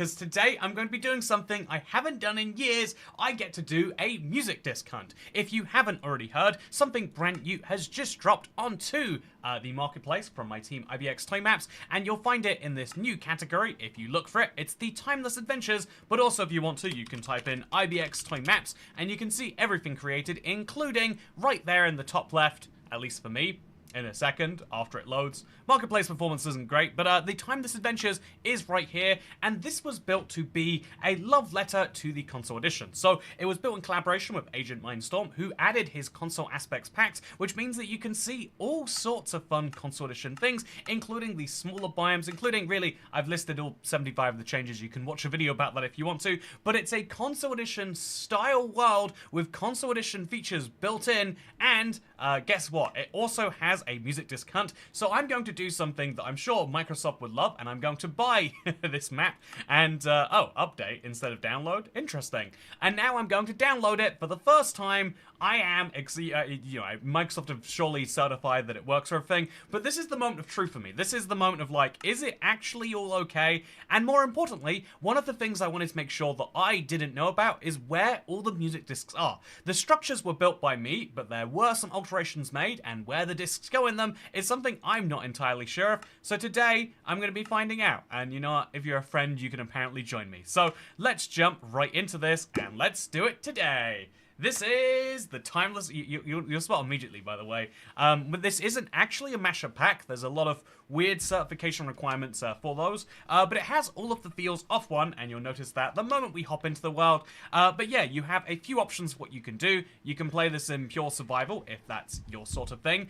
because today I'm going to be doing something I haven't done in years. I get to do a music disc hunt. If you haven't already heard, something brand new has just dropped onto the marketplace from my team IBX Toy Maps, and you'll find it in this new category. If you look for it, it's the Timeless Adventures, but also if you want to, you can type in IBX Toy Maps, and you can see everything created, including right there in the top left, at least for me, in a second after it loads. Marketplace performance isn't great, but the Timeless Adventures is right here, and this was built to be a love letter to the console edition. So it was built in collaboration with Agent Mindstorm, who added his console aspects packs, which means that you can see all sorts of fun console edition things, including the smaller biomes, including, really, I've listed all 75 of the changes. You can watch a video about that if you want to, but it's a console edition style world with console edition features built in, and guess what? It also has a music disc hunt, so I'm going to do something that I'm sure Microsoft would love, and I'm going to buy this map, and, oh, update instead of download? Interesting. And now I'm going to download it for the first time. I am, Microsoft have surely certified that it works for everything, but this is the moment of truth for me. This is the moment of, like, is it actually all okay? And more importantly, one of the things I wanted to make sure that I didn't know about is where all the music discs are. The structures were built by me, but there were some alterations made, and where the discs go in them is something I'm not entirely sure of. So today, I'm going to be finding out. And you know what? If you're a friend, you can apparently join me. So let's jump right into this, and let's do it today. This is the Timeless... You'll spot immediately, by the way. But this isn't actually a mashup pack. There's a lot of weird certification requirements for those. But it has all of the feels of one, and you'll notice that the moment we hop into the world. But yeah, you have a few options for what you can do. You can play this in pure survival, if that's your sort of thing.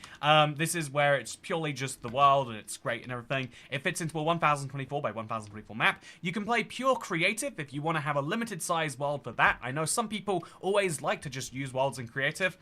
This is where it's purely just the world, and it's great and everything. It fits into a 1024 by 1024 map. You can play pure creative if you want to have a limited size world for that. I know some people always like to just use worlds in creative.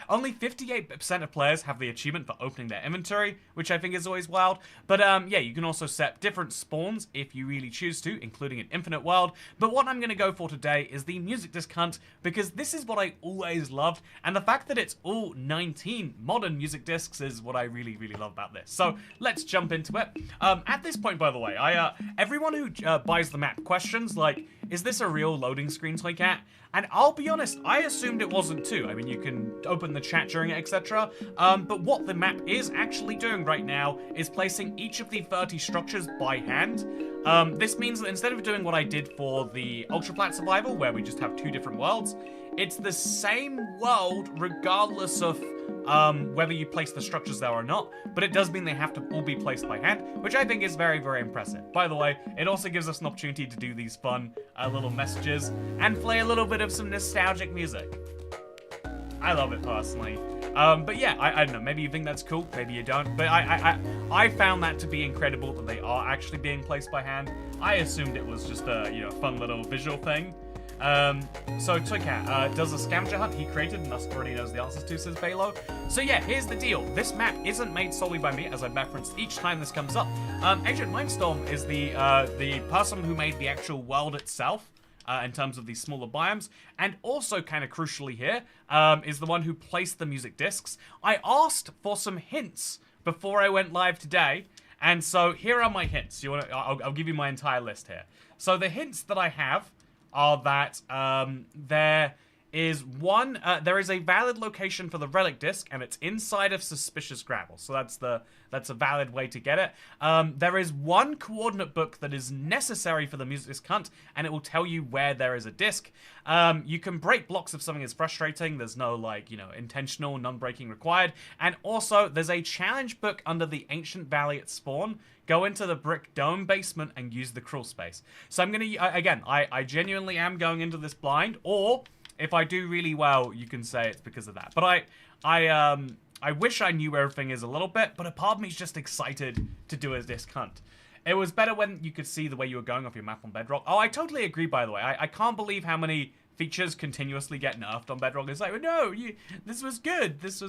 Only 58% of players have the achievement for opening their inventory, which I think is always wild. But yeah, you can also set different spawns if you really choose to, including an infinite world. But what I'm going to go for today is the music disc hunt, because this is what I always loved, and the fact that it's all 19 modern music discs is what I really, really love about this. So let's jump into it. At this point, by the way, everyone who buys the map questions, like, is this a real loading screen, Toycat? And I'll be honest, I assumed it wasn't too. I mean, you can open the chat during it, etc. But what the map is actually doing right now is placing each of the 30 structures by hand. This means that instead of doing what I did for the Ultra Plat Survival, where we just have two different worlds, it's the same world regardless of whether you place the structures there or not, but it does mean they have to all be placed by hand, which I think is very, very impressive. By the way, it also gives us an opportunity to do these fun little messages and play a little bit of some nostalgic music. I love it personally. But yeah, I don't know, maybe you think that's cool, maybe you don't, but I found that to be incredible that they are actually being placed by hand. I assumed it was just a, fun little visual thing. So Toycat does a scavenger hunt he created, and thus already knows the answers to, says Balo. So yeah, here's the deal. This map isn't made solely by me, as I've referenced each time this comes up. Agent Mindstorm is the person who made the actual world itself, in terms of these smaller biomes, and also kind of crucially here, is the one who placed the music discs. I asked for some hints before I went live today, and so here are my hints. I'll give you my entire list here. So the hints that I have are that there is a valid location for the relic disc, and it's inside of suspicious gravel. So that's a valid way to get it. There is one coordinate book that is necessary for the music disc hunt, and it will tell you where there is a disc. You can break blocks if something is frustrating. There's no, intentional non-breaking required. And also, there's a challenge book under the ancient valley at spawn. Go into the brick dome basement and use the crawl space. So I'm gonna, again, I genuinely am going into this blind, or if I do really well, you can say it's because of that. But I wish I knew where everything is a little bit, but a part of me is just excited to do a disc hunt. It was better when you could see the way you were going off your map on Bedrock. Oh, I totally agree, by the way. I can't believe how many features continuously get nerfed on Bedrock. It's like, no, this was good. This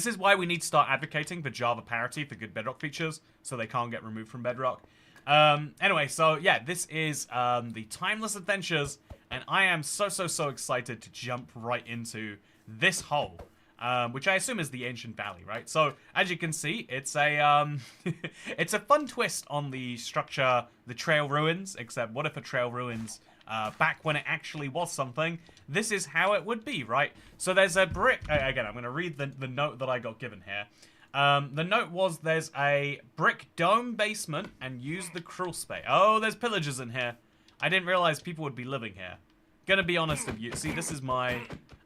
is why we need to start advocating for Java parity for good Bedrock features, so they can't get removed from Bedrock. Anyway, so yeah, this is the Timeless Adventures, and I am so excited to jump right into this hole. which I assume is the ancient valley, right? So as you can see, it's a it's a fun twist on the structure, the trail ruins. Except, what if a trail ruins back when it actually was something? This is how it would be, right? So there's a brick. Again, I'm going to read the note that I got given here. The note was, there's a brick dome basement and use the crawl space. Oh, there's pillagers in here. I didn't realize people would be living here. Gonna be honest with you. See, this is my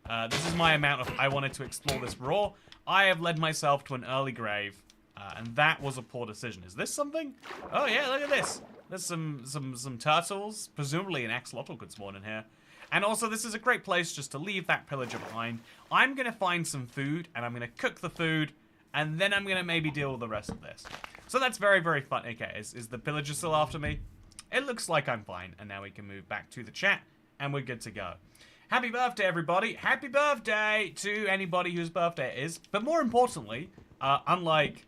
amount of I wanted to explore this raw. I have led myself to an early grave, and that was a poor decision. Is this something? Oh yeah, look at this. There's some turtles. Presumably an axolotl could spawn in here. And also, this is a great place just to leave that pillager behind. I'm gonna find some food, and I'm gonna cook the food, and then I'm gonna maybe deal with the rest of this. So that's very, very fun. Okay, is the pillager still after me? It looks like I'm fine, and now we can move back to the chat, and we're good to go. Happy birthday, everybody. Happy birthday to anybody whose birthday it is. But more importantly, unlike,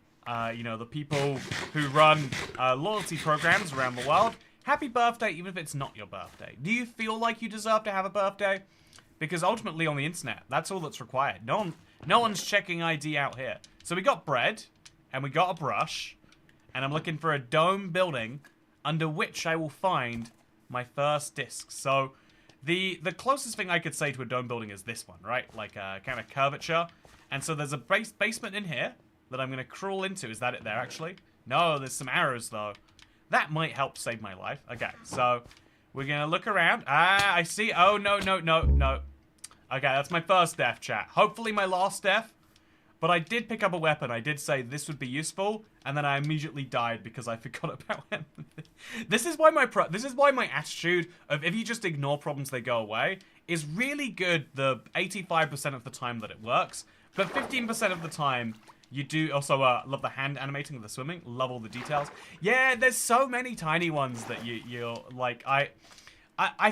you know, the people who run loyalty programs around the world, happy birthday even if it's not your birthday. Do you feel like you deserve to have a birthday? Because ultimately on the internet, that's all that's required. No one's checking ID out here. So we got bread, and we got a brush, and I'm looking for a dome building under which I will find my first disc. So the closest thing I could say to a dome building is this one, right? Like a kind of curvature. And so there's a basement in here that I'm going to crawl into. Is that it there, actually? No, there's some arrows, though. That might help save my life. Okay, so we're going to look around. Ah, I see. Oh, no. Okay, that's my first death, chat. Hopefully my last death. But I did pick up a weapon. I did say this would be useful, and then I immediately died because I forgot about him. This is why my attitude of if you just ignore problems, they go away, is really good the 85% of the time that it works. But 15% of the time, you do also love the hand animating of the swimming. Love all the details. Yeah, there's so many tiny ones that you're like, I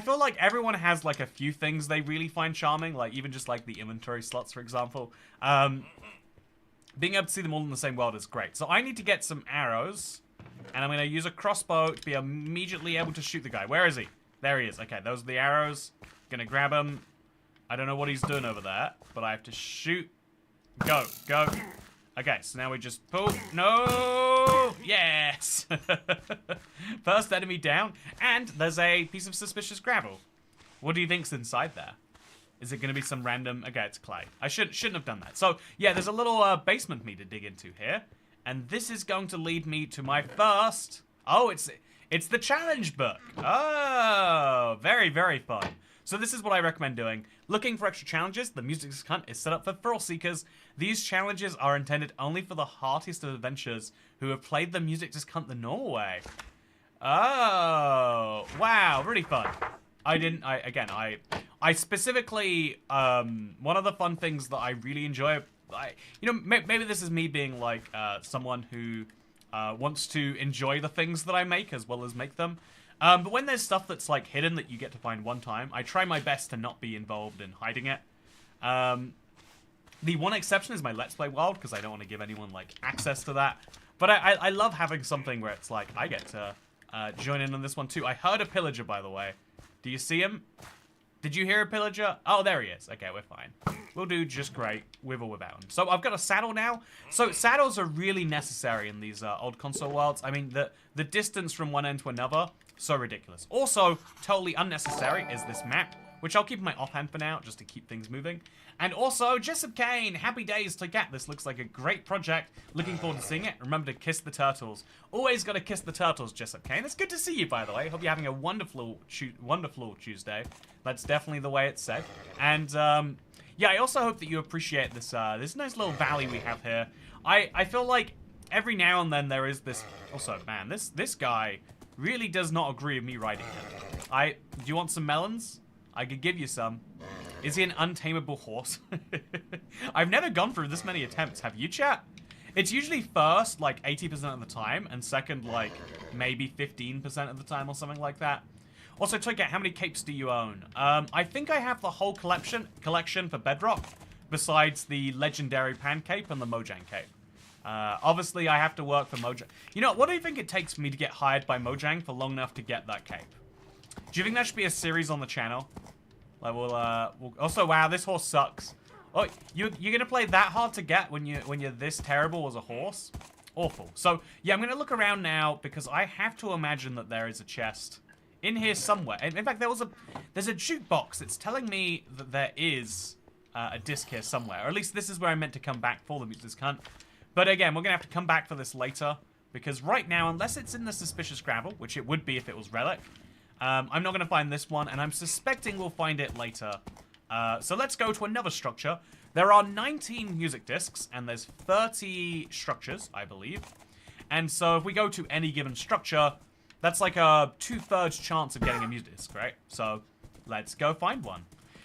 feel like everyone has like a few things they really find charming, like even just like the inventory slots, for example. Being able to see them all in the same world is great. So I need to get some arrows, and I'm going to use a crossbow to be immediately able to shoot the guy. Where is he? There he is. Okay, those are the arrows. Gonna grab him. I don't know what he's doing over there, but I have to shoot. Go. Okay, so now we just pull. No! Yes! First enemy down, and there's a piece of suspicious gravel. What do you think's inside there? Is it going to be some random... Okay, it's clay. I shouldn't have done that. So, yeah, there's a little basement for me to dig into here. And this is going to lead me to my first... Oh, it's the challenge book. Oh, very, very fun. So this is what I recommend doing. Looking for extra challenges, the Music Disc Hunt is set up for thrill seekers. These challenges are intended only for the heartiest of adventurers who have played the Music Disc Hunt the normal way. Oh, wow, really fun. I specifically, one of the fun things that I really enjoy, maybe this is me being like someone who wants to enjoy the things that I make as well as make them. But when there's stuff that's like hidden that you get to find one time, I try my best to not be involved in hiding it. The one exception is my Let's Play world, because I don't want to give anyone like access to that. But I love having something where it's like I get to join in on this one too. I heard a pillager, by the way. Do you see him? Did you hear a pillager? Oh, there he is. Okay, we're fine. We'll do just great with or without him. So I've got a saddle now. So saddles are really necessary in these old console worlds. I mean, the distance from one end to another, so ridiculous. Also, totally unnecessary is this map, which I'll keep in my offhand for now, just to keep things moving. And also, Jessup Kane, happy days to get. This looks like a great project. Looking forward to seeing it. Remember to kiss the turtles. Always got to kiss the turtles, Jessup Kane. It's good to see you, by the way. Hope you're having a wonderful Tuesday. That's definitely the way it's said. And, yeah, I also hope that you appreciate this, this nice little valley we have here. I feel like every now and then there is this... Also, man, this guy really does not agree with me riding him. Do you want some melons? I could give you some. Is he an untamable horse? I've never gone through this many attempts. Have you, chat? It's usually first, like, 80% of the time, and second, like, maybe 15% of the time or something like that. Also, check out, how many capes do you own? I think I have the whole collection for Bedrock, besides the legendary Pan Cape and the Mojang Cape. Obviously, I have to work for Mojang. You know, what do you think it takes for me to get hired by Mojang for long enough to get that cape? Do you think that should be a series on the channel? Like, we'll also, wow, this horse sucks. Oh, you're gonna play that hard to get when you're this terrible as a horse? Awful. So, yeah, I'm gonna look around now because I have to imagine that there is a chest in here somewhere. In fact, there's a jukebox. It's telling me that there is a disc here somewhere. Or at least this is where I meant to come back for the music hunt. But again, we're gonna have to come back for this later because right now, unless it's in the suspicious gravel, which it would be if it was relic, I'm not gonna find this one, and I'm suspecting we'll find it later. So let's go to another structure. There are 19 music discs, and there's 30 structures, I believe. And so if we go to any given structure, that's like a 2/3 chance of getting a music disc, right? So let's go find one.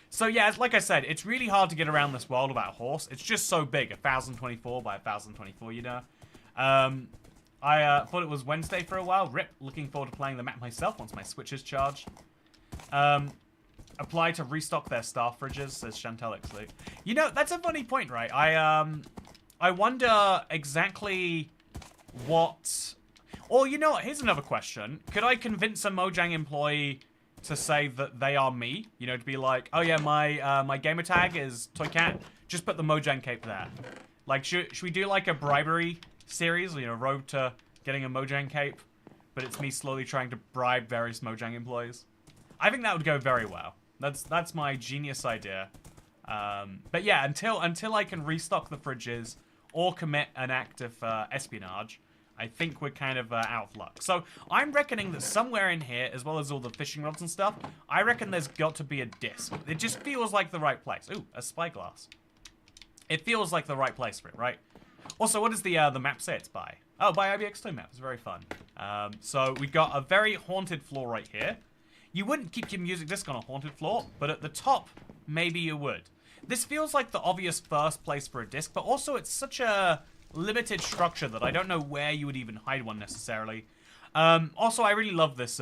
So yeah, like I said, it's really hard to get around this world without a horse. It's just so big, 1024 by 1024, you know. I thought it was Wednesday for a while. Rip, looking forward to playing the map myself once my Switch is charged. Apply to restock their star fridges, says Chantel Ixley. You know, that's a funny point, right? I wonder exactly what... Or, you know what, here's another question. Could I convince a Mojang employee to say that they are me? You know, to be like, oh yeah, my gamer tag is Toycat. Just put the Mojang cape there. Like, should we do like a bribery series? You know, road to getting a Mojang cape. But it's me slowly trying to bribe various Mojang employees. I think that would go very well. That's my genius idea. But yeah, until I can restock the fridges or commit an act of espionage, I think we're kind of out of luck. So I'm reckoning that somewhere in here, as well as all the fishing rods and stuff, I reckon there's got to be a disc. It just feels like the right place. Ooh, a spyglass. It feels like the right place for it, right? Also, what does the map say it's by? Oh, by IBX Toy Map. It's very fun. So we've got a very haunted floor right here. You wouldn't keep your music disc on a haunted floor, but at the top, maybe you would. This feels like the obvious first place for a disc, but also it's such a limited structure that I don't know where you would even hide one necessarily. Also, I really love this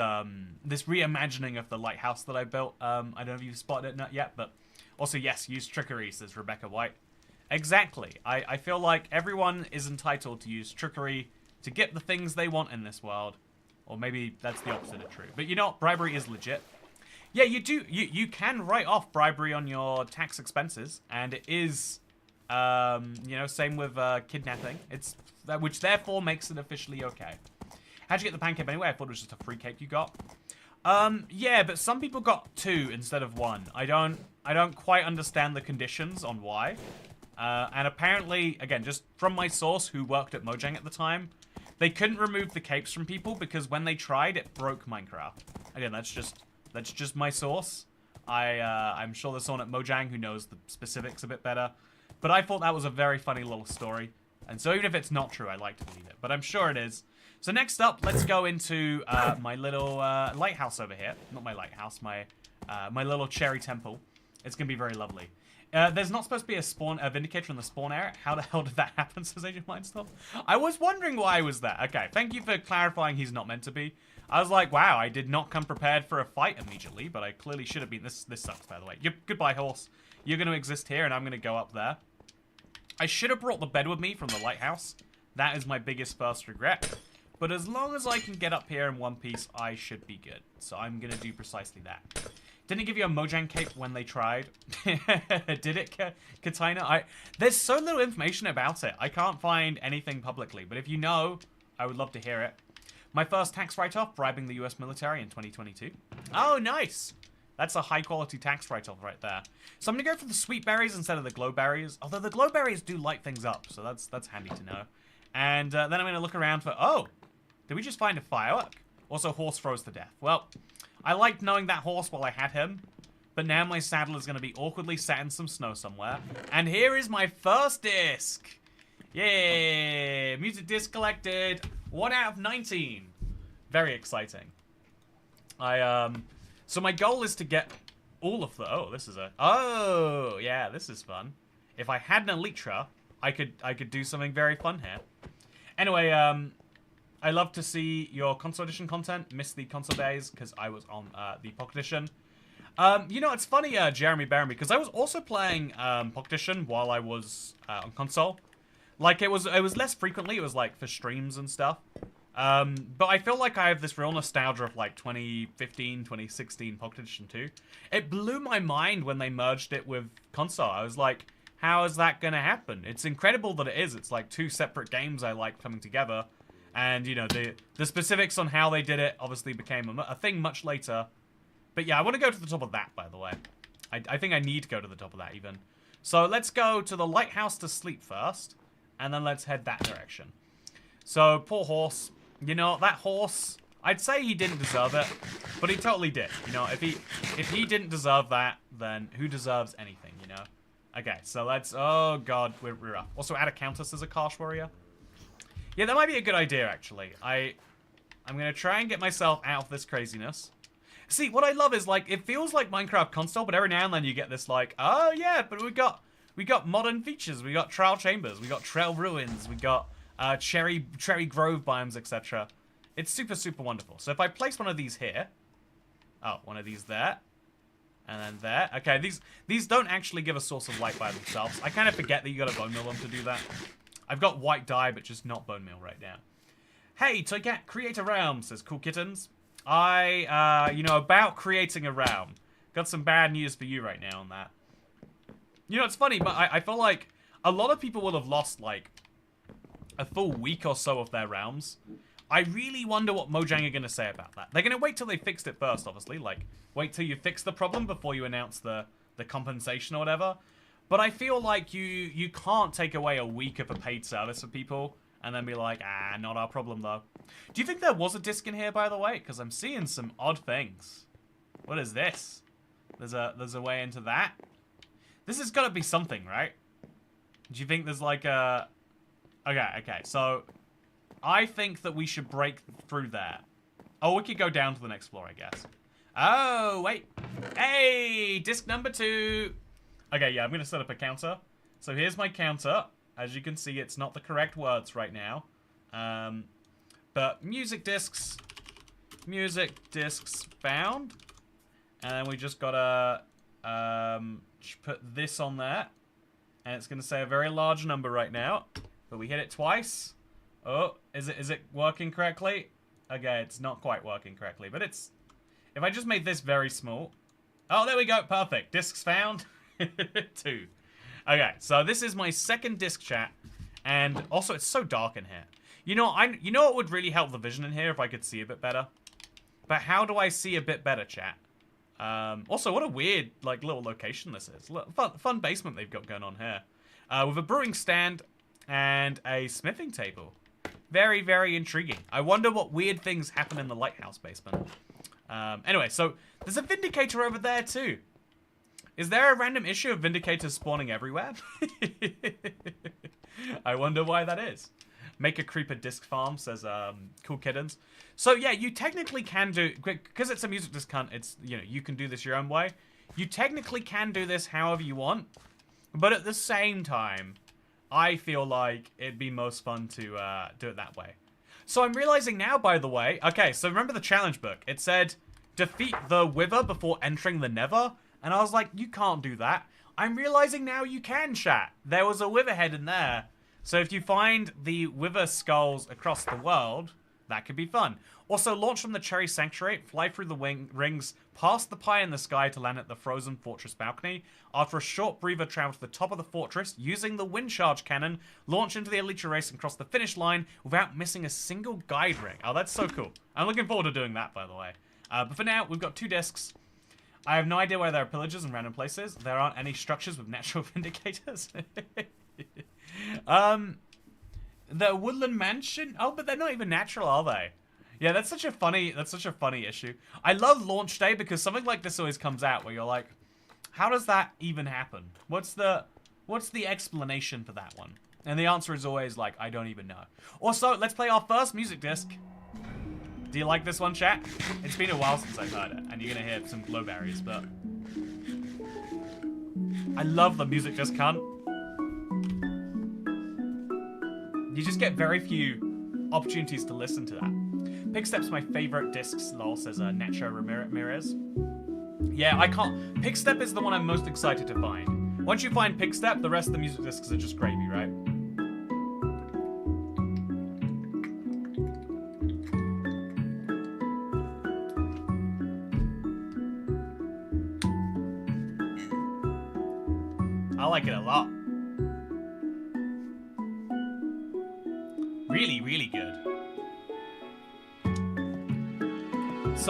this reimagining of the lighthouse that I built. I don't know if you've spotted it not yet, but also, yes, use trickery, says Rebecca White. Exactly. I feel like everyone is entitled to use trickery to get the things they want in this world. Or maybe that's the opposite of true. But you know what? Bribery is legit. Yeah, you do. You can write off bribery on your tax expenses. And it is, you know, same with kidnapping. It's which therefore makes it officially okay. How'd you get the pancake anyway? I thought it was just a free cake you got. Yeah, but some people got 2 instead of 1. I don't quite understand the conditions on why. And apparently, again, just from my source who worked at Mojang at the time, they couldn't remove the capes from people because when they tried, it broke Minecraft. Again, that's just my source. I'm sure there's someone at Mojang who knows the specifics a bit better. But I thought that was a very funny little story. And so even if it's not true, I like to believe it. But I'm sure it is. So next up, let's go into my little lighthouse over here. Not my lighthouse, my little cherry temple. It's going to be very lovely. There's not supposed to be a Vindicator in the spawn area. How the hell did that happen, says Agent Mindstop? I was wondering why I was there. Okay, thank you for clarifying he's not meant to be. I was like, wow, I did not come prepared for a fight immediately, but I clearly should have been. This sucks, by the way. Goodbye, horse. You're going to exist here, and I'm going to go up there. I should have brought the bed with me from the lighthouse. That is my biggest first regret. But as long as I can get up here in one piece, I should be good. So I'm going to do precisely that. Didn't it give you a Mojang cape when they tried? Did it, Katina? There's so little information about it. I can't find anything publicly. But if you know, I would love to hear it. My first tax write-off, bribing the US military in 2022. Oh, nice. That's a high-quality tax write-off right there. So I'm going to go for the sweet berries instead of the glow berries. Although the glow berries do light things up, so that's handy to know. And then I'm going to look around for... Oh, did we just find a firework? Also, horse froze to death. Well... I liked knowing that horse while I had him, but now my saddle is going to be awkwardly sat in some snow somewhere. And here is my first disc. Yay! Music disc collected. 1 out of 19. Very exciting. So my goal is to get all of the... Oh, this is a... Oh, yeah, this is fun. If I had an Elytra, I could do something very fun here. Anyway, I love to see your console edition content. Missed the console days because I was on the Pocket Edition. You know, it's funny, Jeremy Barron, because I was also playing Pocket Edition while I was on console. Like, it was less frequently. It was, like, for streams and stuff. But I feel like I have this real nostalgia of, like, 2015, 2016 Pocket Edition 2. It blew my mind when they merged it with console. I was like, how is that going to happen? It's incredible that it is. It's like two separate games I like coming together. And, you know, the specifics on how they did it obviously became a thing much later. But yeah, I want to go to the top of that, by the way. I think I need to go to the top of that, even. So let's go to the lighthouse to sleep first. And then let's head that direction. So, poor horse. You know, that horse, I'd say he didn't deserve it. But he totally did. You know, if he didn't deserve that, then who deserves anything, you know? Okay, so let's... Oh, God, we're up. Also, add a countess as a Karsh warrior. Yeah, that might be a good idea, actually. I'm going to try and get myself out of this craziness. See, what I love is, like, it feels like Minecraft console, but every now and then you get this, like, oh, yeah, but we got modern features. We got trial chambers. We got trail ruins. We got cherry grove biomes, etc. It's super, super wonderful. So if I place one of these here. Oh, one of these there. And then there. Okay, these don't actually give a source of light by themselves. I kind of forget that you got to bone meal them to do that. I've got white dye, but just not bone meal right now. Hey, Toycat, create a realm, says Cool Kittens. You know, about creating a realm. Got some bad news for you right now on that. You know, it's funny, but I feel like a lot of people will have lost, like, a full week or so of their realms. I really wonder what Mojang are going to say about that. They're going to wait till they fixed it first, obviously. Like, wait till you fix the problem before you announce the compensation or whatever. But I feel like you can't take away a week of a paid service for people and then be like, ah, not our problem, though. Do you think there was a disc in here, by the way? Because I'm seeing some odd things. What is this? There's a way into that? This has got to be something, right? Do you think there's like a... Okay, so... I think that we should break through there. Oh, we could go down to the next floor, I guess. Oh, wait. Hey, disc number 2. Okay, yeah, I'm going to set up a counter. So here's my counter. As you can see, it's not the correct words right now. But music discs found. And then we just got to put this on there. And it's going to say a very large number right now. But we hit it twice. Oh, is it working correctly? Okay, it's not quite working correctly, but it's... If I just made this very small... Oh, there we go, perfect. Discs found. 2. Okay, so this is my second disc, chat. And also, it's so dark in here. You know what would really help the vision in here if I could see a bit better? But how do I see a bit better, chat? Also, what a weird, like, little location this is. Fun basement they've got going on here. With a brewing stand and a smithing table. Very, very intriguing. I wonder what weird things happen in the lighthouse basement. Anyway, so there's a Vindicator over there too. Is there a random issue of Vindicators spawning everywhere? I wonder why that is. Make a creeper disc farm, says Cool Kittens. So yeah, you technically can do, because it's a music disc hunt, it's, you know, you can do this your own way. You technically can do this however you want, but at the same time, I feel like it'd be most fun to do it that way. So I'm realizing now, by the way, okay, so remember the challenge book. It said, defeat the Wither before entering the Nether. And I was like, you can't do that. I'm realizing now you can, chat. There was a Wither head in there. So if you find the Wither skulls across the world, that could be fun. Also, launch from the Cherry Sanctuary, fly through the rings, past the pie in the sky to land at the frozen fortress balcony. After a short breather, travel to the top of the fortress, using the wind charge cannon, launch into the Elytra race and cross the finish line without missing a single guide ring. Oh, that's so cool. I'm looking forward to doing that, by the way. But for now, we've got 2 discs. I have no idea where there are pillages in random places. There aren't any structures with natural vindicators. The Woodland Mansion? Oh, but they're not even natural, are they? Yeah, that's such a funny issue. I love launch day because something like this always comes out where you're like, how does that even happen? What's the explanation for that one? And the answer is always like, I don't even know. Also, let's play our first music disc. Do you like this one, chat? It's been a while since I've heard it, and you're gonna hear some glowberries, but I love the music disc hunt. You just get very few opportunities to listen to that. Pigstep's my favorite discs, lol, says Nacho Ramirez. Yeah, I can't... Pigstep is the one I'm most excited to find. Once you find Pigstep, the rest of the music discs are just gravy, right? I like it a lot.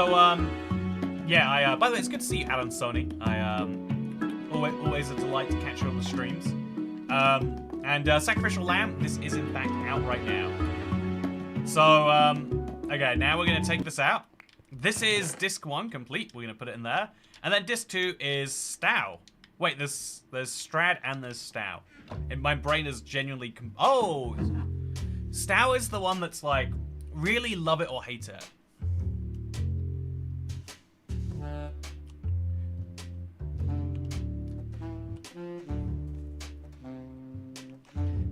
So, yeah, by the way, it's good to see you, Alan Sony. Always a delight to catch you on the streams. And Sacrificial Lamb, this is in fact out right now. So, okay, now we're going to take this out. This is disc 1 complete. We're going to put it in there. And then disc 2 is Stow. Wait, there's Strad and there's Stow. And my brain is genuinely... Oh! Stow is the one that's like, really love it or hate it.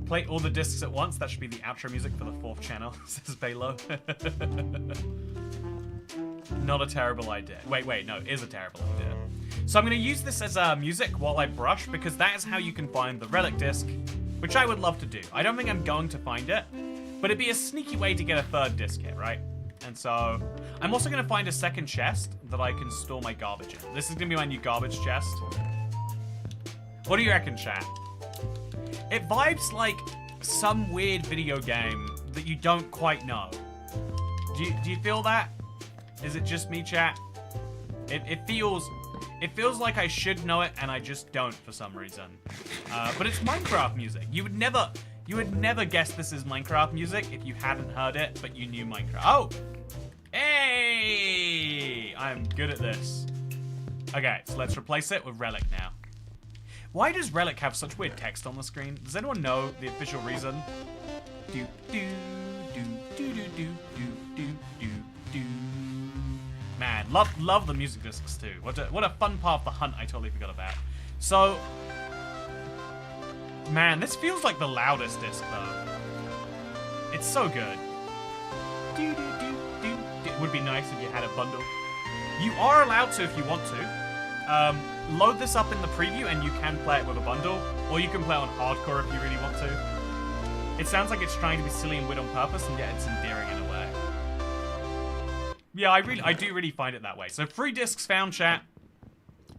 Play all the discs at once. That should be the outro music for the 4th channel, says Balo. Not a terrible idea. Wait, no, it is a terrible idea. So I'm going to use this as music while I brush, because that is how you can find the relic disc, which I would love to do. I don't think I'm going to find it, but it'd be a sneaky way to get a 3rd disc hit, right? And so I'm also going to find a 2nd chest that I can store my garbage in. This is going to be my new garbage chest. What do you reckon, chat? It vibes like some weird video game that you don't quite know. Do you feel that? Is it just me, chat? It feels like I should know it and I just don't for some reason. But it's Minecraft music. You would never guess this is Minecraft music if you hadn't heard it, but you knew Minecraft. Oh! Hey! I'm good at this. Okay, so let's replace it with Relic now. Why does Relic have such weird text on the screen? Does anyone know the official reason? Do do do do do do do do do. Man, love the music discs too. What a fun part of the hunt I totally forgot about. So, man, this feels like the loudest disc though. It's so good. Do do do do. It would be nice if you had a bundle. You are allowed to if you want to. Load this up in the preview and you can play it with a bundle, or you can play on hardcore if you really want to. It sounds like it's trying to be silly and weird on purpose, and yet it's endearing in a way. Yeah, I do really find it that way. So 3 discs found, chat.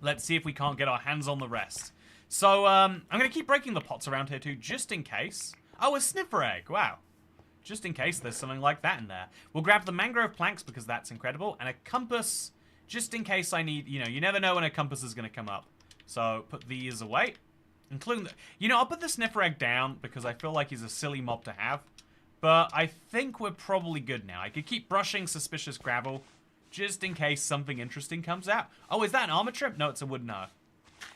Let's see if we can't get our hands on the rest. So I'm gonna keep breaking the pots around here too, just in case. Oh, a sniffer egg! Wow. Just in case there's something like that in there. We'll grab the mangrove planks because that's incredible, and a compass. Just in case I need, you never know when a compass is going to come up. So, put these away. Including the... I'll put the sniffer egg down because I feel like he's a silly mob to have. But I think we're probably good now. I could keep brushing suspicious gravel just in case something interesting comes out. Oh, is that an armor trim? No, it's a wooden hoe.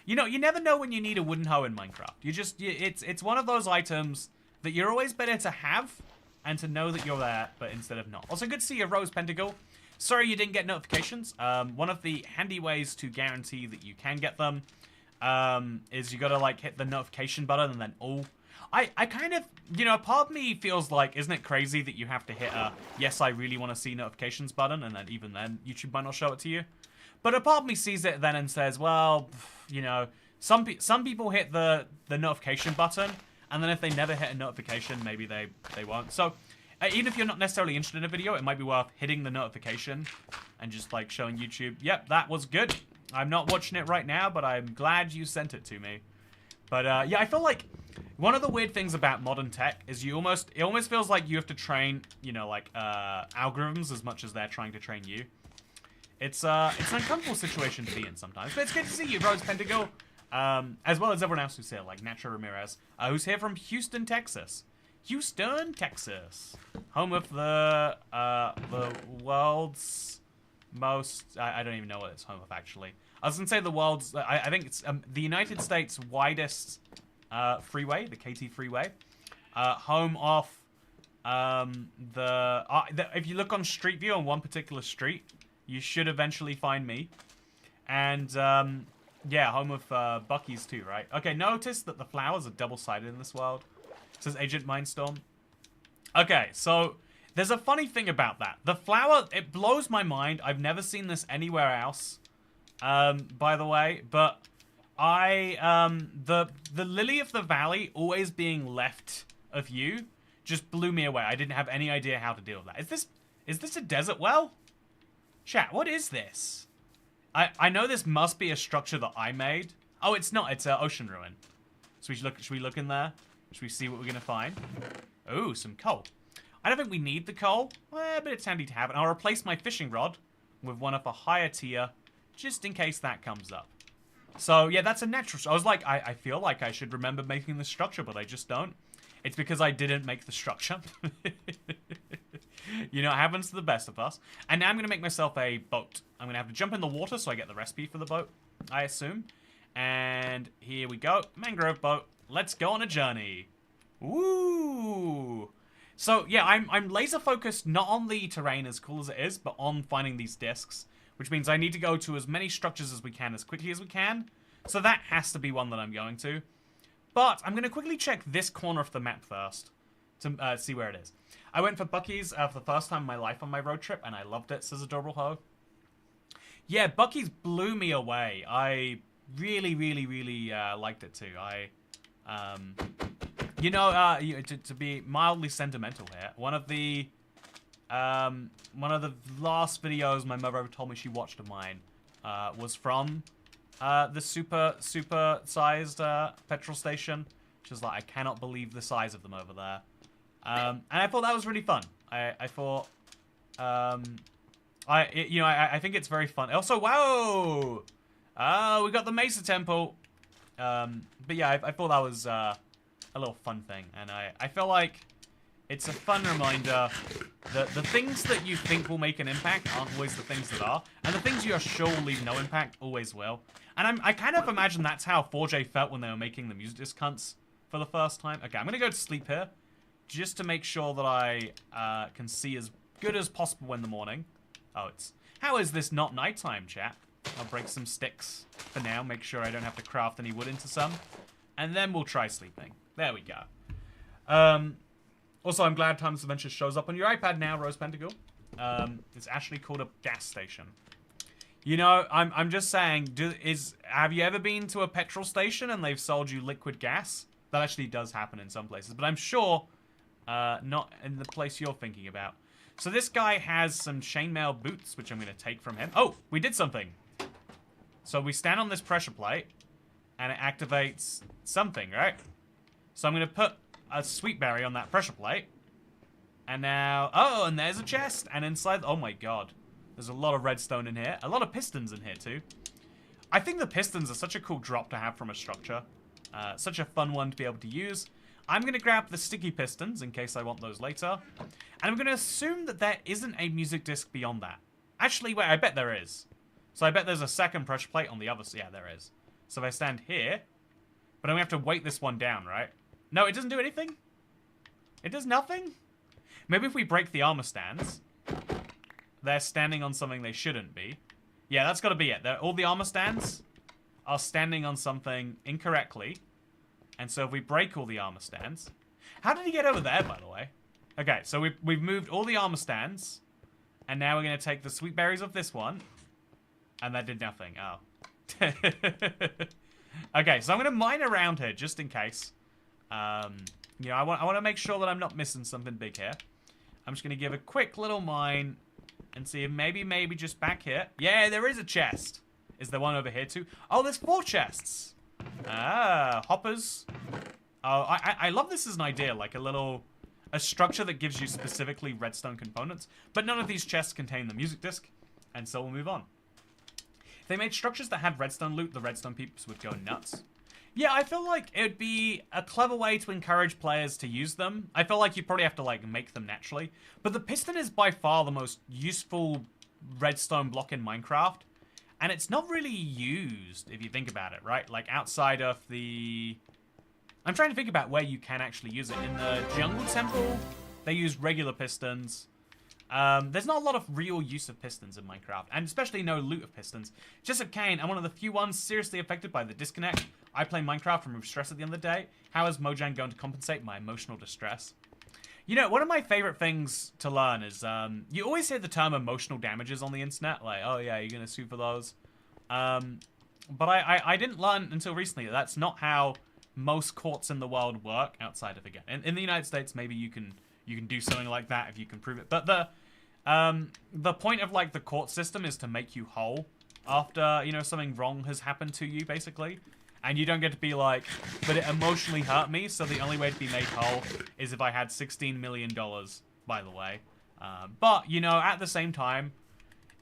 You never know when you need a wooden hoe in Minecraft. It's one of those items that you're always better to have and to know that you're there, but instead of not. Also, good to see a rose pentacle. Sorry you didn't get notifications. One of the handy ways to guarantee that you can get them is you gotta like hit the notification button and then all. I kind of, part of me feels like, isn't it crazy that you have to hit a yes, I really want to see notifications button, and then even then YouTube might not show it to you. But a part of me sees it then and says, well, some people hit the notification button, and then if they never hit a notification, maybe they won't. So. Even if you're not necessarily interested in a video, it might be worth hitting the notification and just like showing YouTube, yep, that was good. I'm not watching it right now, but I'm glad you sent it to me. But yeah, I feel like one of the weird things about modern tech is it almost feels like you have to train, algorithms as much as they're trying to train you. It's an uncomfortable situation to be in sometimes. But it's good to see you, Rose Pentacle, as well as everyone else who's here, like Nacho Ramirez, who's here from Houston, Texas. Houston, Texas, home of the world's most. I don't even know what it's home of actually. I was gonna say the world's. I think it's the United States' widest freeway, the KT Freeway. Home of if you look on Street View on one particular street, you should eventually find me. And yeah, home of Buc-ee's too, right? Okay, notice that the flowers are double-sided in this world. Says Agent Mindstorm. Okay, so there's a funny thing about that. The flower, it blows my mind. I've never seen this anywhere else, by the way. But the Lily of the Valley always being left of you just blew me away. I didn't have any idea how to deal with that. Is this a desert well? Chat, what is this? I know this must be a structure that I made. Oh, it's not. It's an ocean ruin. So should we look in there? Should we see what we're going to find? Oh, some coal. I don't think we need the coal, but it's handy to have. And I'll replace my fishing rod with one of a higher tier, just in case that comes up. So, yeah, that's a natural... I was like, I feel like I should remember making the structure, but I just don't. It's because I didn't make the structure. You know, it happens to the best of us. And now I'm going to make myself a boat. I'm going to have to jump in the water so I get the recipe for the boat, I assume. And here we go. Mangrove boat. Let's go on a journey. Ooh. So, yeah, I'm laser focused not on the terrain, as cool as it is, but on finding these discs. Which means I need to go to as many structures as we can, as quickly as we can. So that has to be one that I'm going to. But I'm going to quickly check this corner of the map first to see where it is. I went for Buc-ee's for the first time in my life on my road trip, and I loved it, says Adorable Ho. Yeah, Buc-ee's blew me away. I really, really, really liked it too. You know, to be mildly sentimental here, one of the last videos my mother ever told me she watched of mine was from the super sized petrol station. She's like, I cannot believe the size of them over there. And I thought that was really fun. I thought, I think it's very fun. Also, wow, we got the Mesa Temple. But yeah, I thought that was a little fun thing, and I feel like it's a fun reminder that the things that you think will make an impact aren't always the things that are, and the things you are sure will leave no impact always will. And I kind of imagine that's how 4J felt when they were making the music disc hunts for the first time. Okay, I'm gonna go to sleep here, just to make sure that I can see as good as possible in the morning. Oh, how is this not nighttime, chat? I'll break some sticks for now, make sure I don't have to craft any wood into some, and then we'll try sleeping. There we go. Also, I'm glad Timeless Adventures shows up on your iPad now, Rose Pentacle. It's actually called a gas station. You know, I'm just saying, have you ever been to a petrol station and they've sold you liquid gas? That actually does happen in some places, but I'm sure not in the place you're thinking about. So this guy has some chainmail boots, which I'm going to take from him. Oh, we did something. So we stand on this pressure plate, and it activates something, right? So I'm going to put a sweet berry on that pressure plate. And now, oh, and there's a chest. And inside, oh my god. There's a lot of redstone in here. A lot of pistons in here too. I think the pistons are such a cool drop to have from a structure. Such a fun one to be able to use. I'm going to grab the sticky pistons in case I want those later. And I'm going to assume that there isn't a music disc beyond that. Actually, wait, I bet there is. So I bet there's a second pressure plate on the other side. Yeah, there is. So if I stand here, but I'm going to have to weight this one down, right? No, it doesn't do anything. It does nothing. Maybe if we break the armor stands, they're standing on something they shouldn't be. Yeah, that's got to be it. All the armor stands are standing on something incorrectly. And so if we break all the armor stands... How did he get over there, by the way? Okay, so we've moved all the armor stands. And now we're going to take the sweet berries of this one. And that did nothing. Oh. Okay, so I'm going to mine around here just in case. You know, I want to make sure that I'm not missing something big here. I'm just going to give a quick little mine and see if maybe just back here. Yeah, there is a chest. Is there one over here too? Oh, there's 4 chests. Ah, hoppers. Oh, I love this as an idea, like a structure that gives you specifically redstone components, but none of these chests contain the music disc, and so we'll move on. If they made structures that had redstone loot, the redstone peeps would go nuts. Yeah, I feel like it would be a clever way to encourage players to use them. I feel like you probably have to, like, make them naturally. But the piston is by far the most useful redstone block in Minecraft. And it's not really used, if you think about it, right? Like, outside of the... I'm trying to think about where you can actually use it. In the Jungle Temple, they use regular pistons. There's not a lot of real use of pistons in Minecraft, and especially no loot of pistons. Just of Kane, I'm one of the few ones seriously affected by the disconnect. I play Minecraft to remove stress at the end of the day. How is Mojang going to compensate my emotional distress? You know, one of my favorite things to learn is, you always hear the term emotional damages on the internet, like, oh yeah, you're going to sue for those. But I didn't learn until recently that that's not how most courts in the world work, outside of, again, in the United States, maybe you can do something like that if you can prove it. But the point of, like, the court system is to make you whole after, you know, something wrong has happened to you, basically. And you don't get to be like, but it emotionally hurt me, so the only way to be made whole is if I had $16 million, by the way. But, you know, at the same time,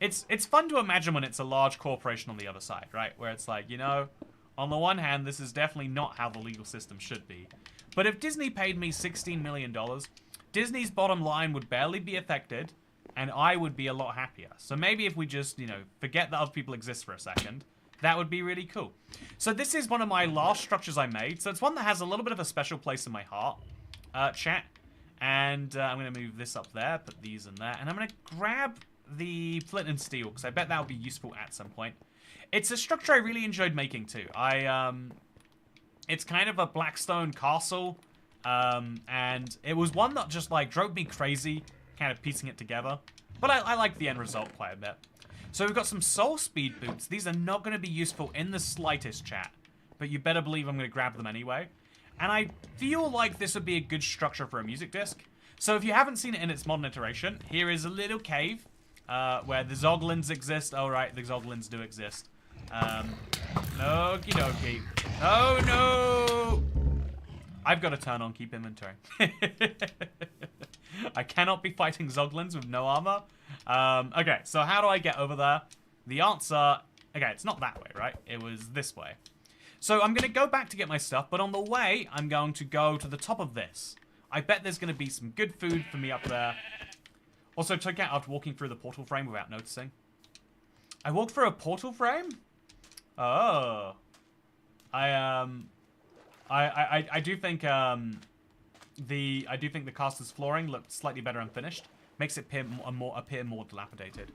it's fun to imagine when it's a large corporation on the other side, right? Where it's like, you know, on the one hand, this is definitely not how the legal system should be. But if Disney paid me $16 million, Disney's bottom line would barely be affected, and I would be a lot happier. So maybe if we just, you know, forget that other people exist for a second, that would be really cool. So this is one of my last structures I made. So it's one that has a little bit of a special place in my heart, chat. And I'm going to move this up there, put these in there, and I'm going to grab the flint and steel, because I bet that would be useful at some point. It's a structure I really enjoyed making too. It's kind of a Blackstone castle, and it was one that just like drove me crazy, kind of piecing it together. But I like the end result quite a bit. So we've got some soul speed boots. These are not going to be useful in the slightest, chat, but you better believe I'm going to grab them anyway. And I feel like this would be a good structure for a music disc. So if you haven't seen it in its modern iteration, here is a little cave where the Zoglins exist. Oh, right, the Zoglins do exist. Okie dokie. Oh, no! I've got to turn on keep inventory. I cannot be fighting Zoglins with no armor. Okay, so how do I get over there? The answer... Okay, it's not that way, right? It was this way. So I'm going to go back to get my stuff, but on the way, I'm going to go to the top of this. I bet there's going to be some good food for me up there. Also, check out after walking through the portal frame without noticing. I walked through a portal frame? Oh. I do think the caster's flooring looked slightly better unfinished. Makes it appear more dilapidated.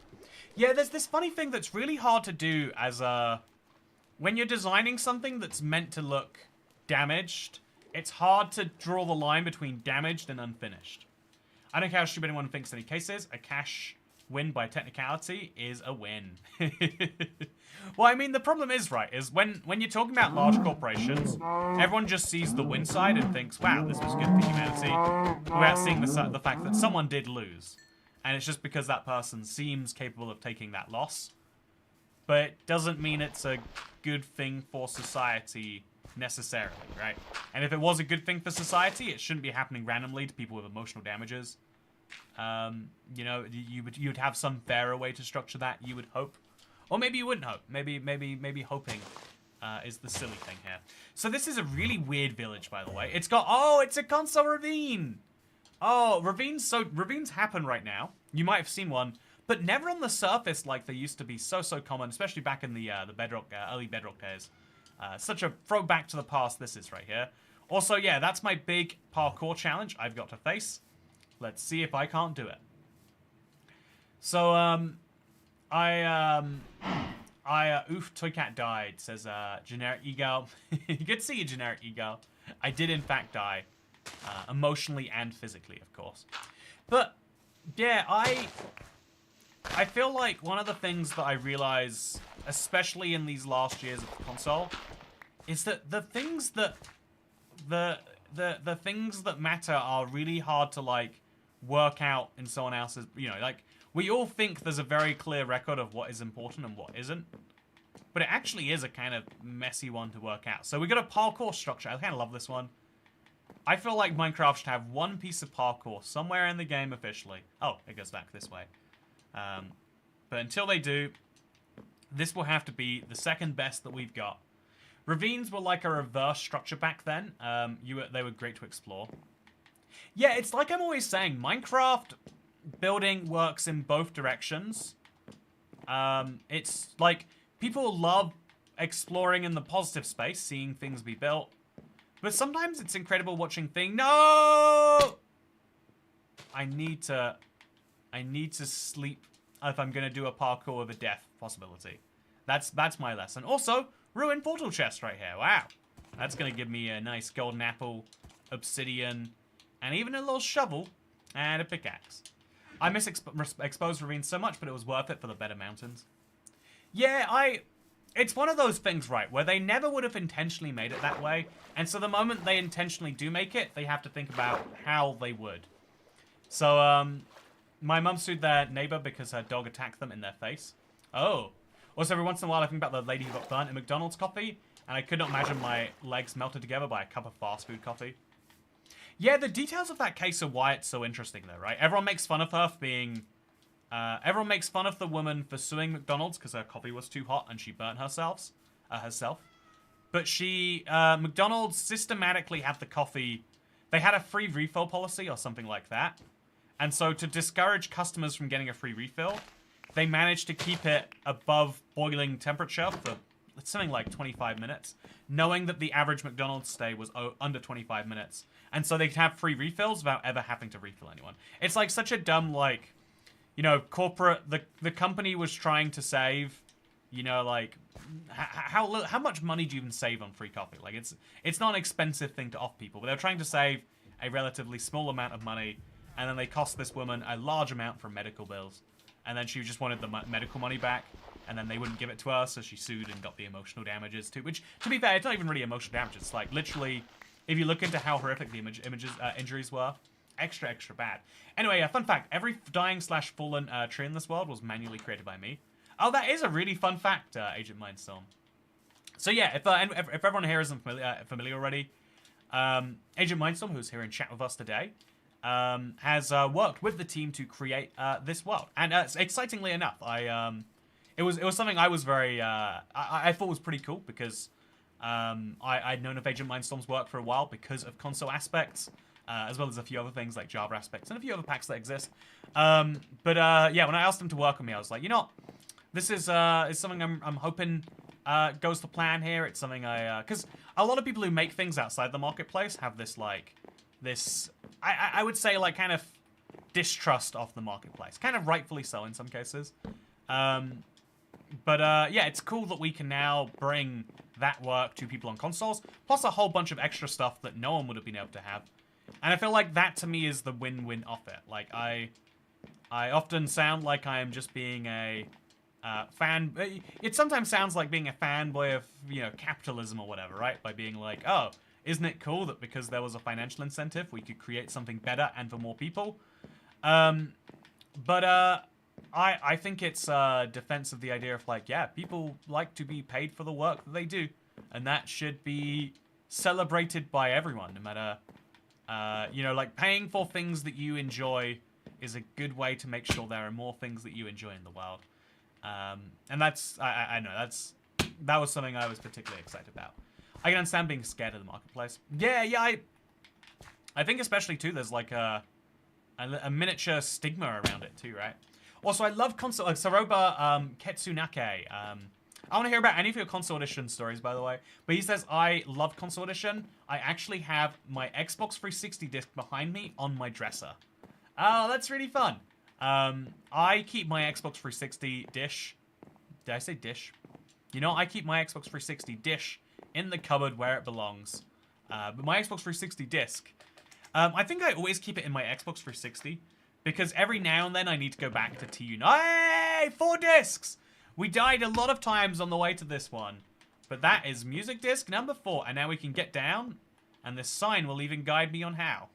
Yeah, there's this funny thing that's really hard to do as a... When you're designing something that's meant to look damaged, it's hard to draw the line between damaged and unfinished. I don't care how stupid anyone thinks in any cases. A cash win by technicality is a win. Well, I mean, the problem is, right, is when you're talking about large corporations, everyone just sees the win side and thinks, wow, this was good for humanity, without seeing the fact that someone did lose. And it's just because that person seems capable of taking that loss. But it doesn't mean it's a good thing for society necessarily, right? And if it was a good thing for society, it shouldn't be happening randomly to people with emotional damages. You know, you'd have some fairer way to structure that, you would hope. Or maybe you wouldn't hope. Maybe hoping is the silly thing here. So this is a really weird village, by the way. It's got... Oh, it's a console ravine! Oh, ravines happen right now. You might have seen one. But never on the surface like they used to be so common, especially back in the Bedrock, early Bedrock days. Such a throwback to the past this is right here. Also, yeah, that's my big parkour challenge I've got to face. Let's see if I can't do it. So, oof, Toycat died, says, generic ego. Good to see you, generic ego. I did, in fact, die. Emotionally and physically, of course. But, yeah, I feel like one of the things that I realize, especially in these last years of the console, is that the things that the things that matter are really hard to like work out in someone else's. You know, like we all think there's a very clear record of what is important and what isn't, but it actually is a kind of messy one to work out. So we got a parkour structure. I kind of love this one. I feel like Minecraft should have one piece of parkour somewhere in the game officially. Oh, it goes back this way. But until they do, this will have to be the second best that we've got. Ravines were like a reverse structure back then. They were great to explore. Yeah, it's like I'm always saying, Minecraft building works in both directions. It's like, people love exploring in the positive space, seeing things be built. But sometimes it's incredible watching things... No! I need to sleep if I'm going to do a parkour with a death possibility. That's my lesson. Also, ruined portal chest right here. Wow. That's going to give me a nice golden apple, obsidian, and even a little shovel and a pickaxe. I miss exposed ravines so much, but it was worth it for the better mountains. Yeah, it's one of those things, right, where they never would have intentionally made it that way. And so the moment they intentionally do make it, they have to think about how they would. So, my mum sued their neighbor because her dog attacked them in their face. Oh. Also, every once in a while, I think about the lady who got burnt in McDonald's coffee, and I could not imagine my legs melted together by a cup of fast food coffee. Yeah, the details of that case are why it's so interesting, though, right? Everyone makes fun of her for being Everyone makes fun of the woman for suing McDonald's because her coffee was too hot and she burnt herself. But McDonald's systematically had the coffee. They had a free refill policy or something like that. And so to discourage customers from getting a free refill, they managed to keep it above boiling temperature for something like 25 minutes, knowing that the average McDonald's stay was under 25 minutes. And so they could have free refills without ever having to refill anyone. It's like such a dumb, like, you know, corporate, the company was trying to save, you know, like, how much money do you even save on free coffee? Like, it's not an expensive thing to offer people, but they're trying to save a relatively small amount of money, and then they cost this woman a large amount for medical bills. And then she just wanted the medical money back, and then they wouldn't give it to her, so she sued and got the emotional damages too. Which, to be fair, it's not even really emotional damages. It's like, literally, if you look into how horrific the injuries were, extra bad. Anyway, fun fact, every dying/fallen tree in this world was manually created by me. Oh, that is a really fun fact, Agent Mindstorm. So yeah, if everyone here isn't familiar already, Agent Mindstorm, who's here in chat with us today, has worked with the team to create this world. And excitingly enough, it was something I was very I thought was pretty cool because I'd known of Agent Mindstorm's work for a while because of console aspects, as well as a few other things like Java aspects and a few other packs that exist. Yeah, when I asked them to work with me, I was like, you know, this is something I'm hoping goes to plan here. It's something because a lot of people who make things outside the marketplace have this like I would say like kind of distrust of the marketplace, kind of rightfully so in some cases. Yeah, it's cool that we can now bring that work to people on consoles, plus a whole bunch of extra stuff that no one would have been able to have. And I feel like that to me is the win-win of it. Like I often sound like I am just being a fan. It sometimes sounds like being a fanboy of, you know, capitalism or whatever, right? By being like, oh, isn't it cool that because there was a financial incentive, we could create something better and for more people? I think it's defense of the idea of like, yeah, people like to be paid for the work that they do, and that should be celebrated by everyone, no matter, you know, like paying for things that you enjoy is a good way to make sure there are more things that you enjoy in the world. And that's, I know, that was something I was particularly excited about. I can understand being scared of the marketplace. Yeah, I think especially too, there's like a miniature stigma around it too, right? Also, I love console, Saroba Ketsunake. I want to hear about any of your console edition stories, by the way. But he says, I love console edition. I actually have my Xbox 360 disc behind me on my dresser. Oh, that's really fun. I keep my Xbox 360 dish. Did I say dish? You know, I keep my Xbox 360 dish in the cupboard where it belongs. But my Xbox 360 disc, I think I always keep it in my Xbox 360 because every now and then I need to go back to TU. Hey, 4 discs! We died a lot of times on the way to this one. But that is music disc number 4. And now we can get down, and this sign will even guide me on how.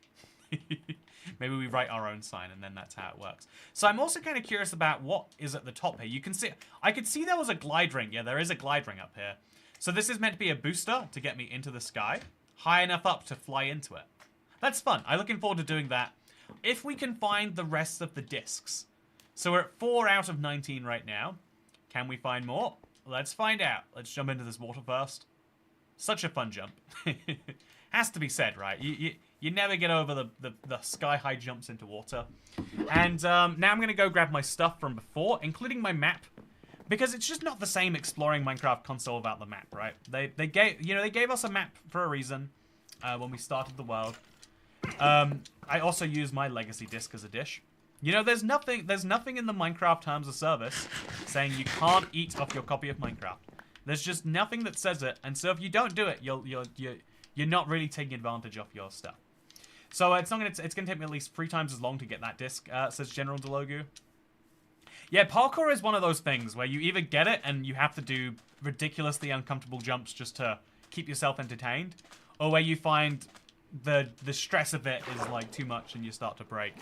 Maybe we write our own sign, and then that's how it works. So I'm also kind of curious about what is at the top here. You can see, I could see there was a glide ring. Yeah, there is a glide ring up here. So this is meant to be a booster to get me into the sky, high enough up to fly into it. That's fun. I'm looking forward to doing that. If we can find the rest of the discs. So we're at 4 out of 19 right now. Can we find more? Let's find out. Let's jump into this water first. Such a fun jump. Has to be said, right? You never get over the sky-high jumps into water. And now I'm going to go grab my stuff from before, including my map. Because it's just not the same exploring Minecraft console without the map, right? They gave us a map for a reason when we started the world. I also use my legacy disc as a dish. You know, there's nothing in the Minecraft terms of service saying you can't eat off your copy of Minecraft. There's just nothing that says it, and so if you don't do it, you're not really taking advantage of your stuff. So it's gonna take me at least 3 times as long to get that disc, says General Delogu. Yeah, parkour is one of those things where you either get it and you have to do ridiculously uncomfortable jumps just to keep yourself entertained, or where you find the stress of it is like too much and you start to break.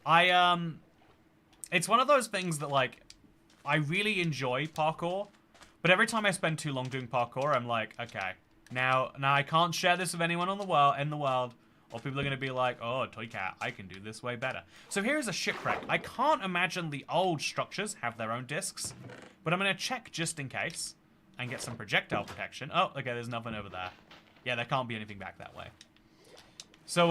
It's one of those things that like I really enjoy parkour, but every time I spend too long doing parkour, I'm like, okay, now I can't share this with anyone in the world, Or people are going to be like, oh, Toy Cat, I can do this way better. So here's a shipwreck. I can't imagine the old structures have their own discs, but I'm going to check just in case and get some projectile protection. Oh, okay, there's nothing over there. Yeah, there can't be anything back that way. So,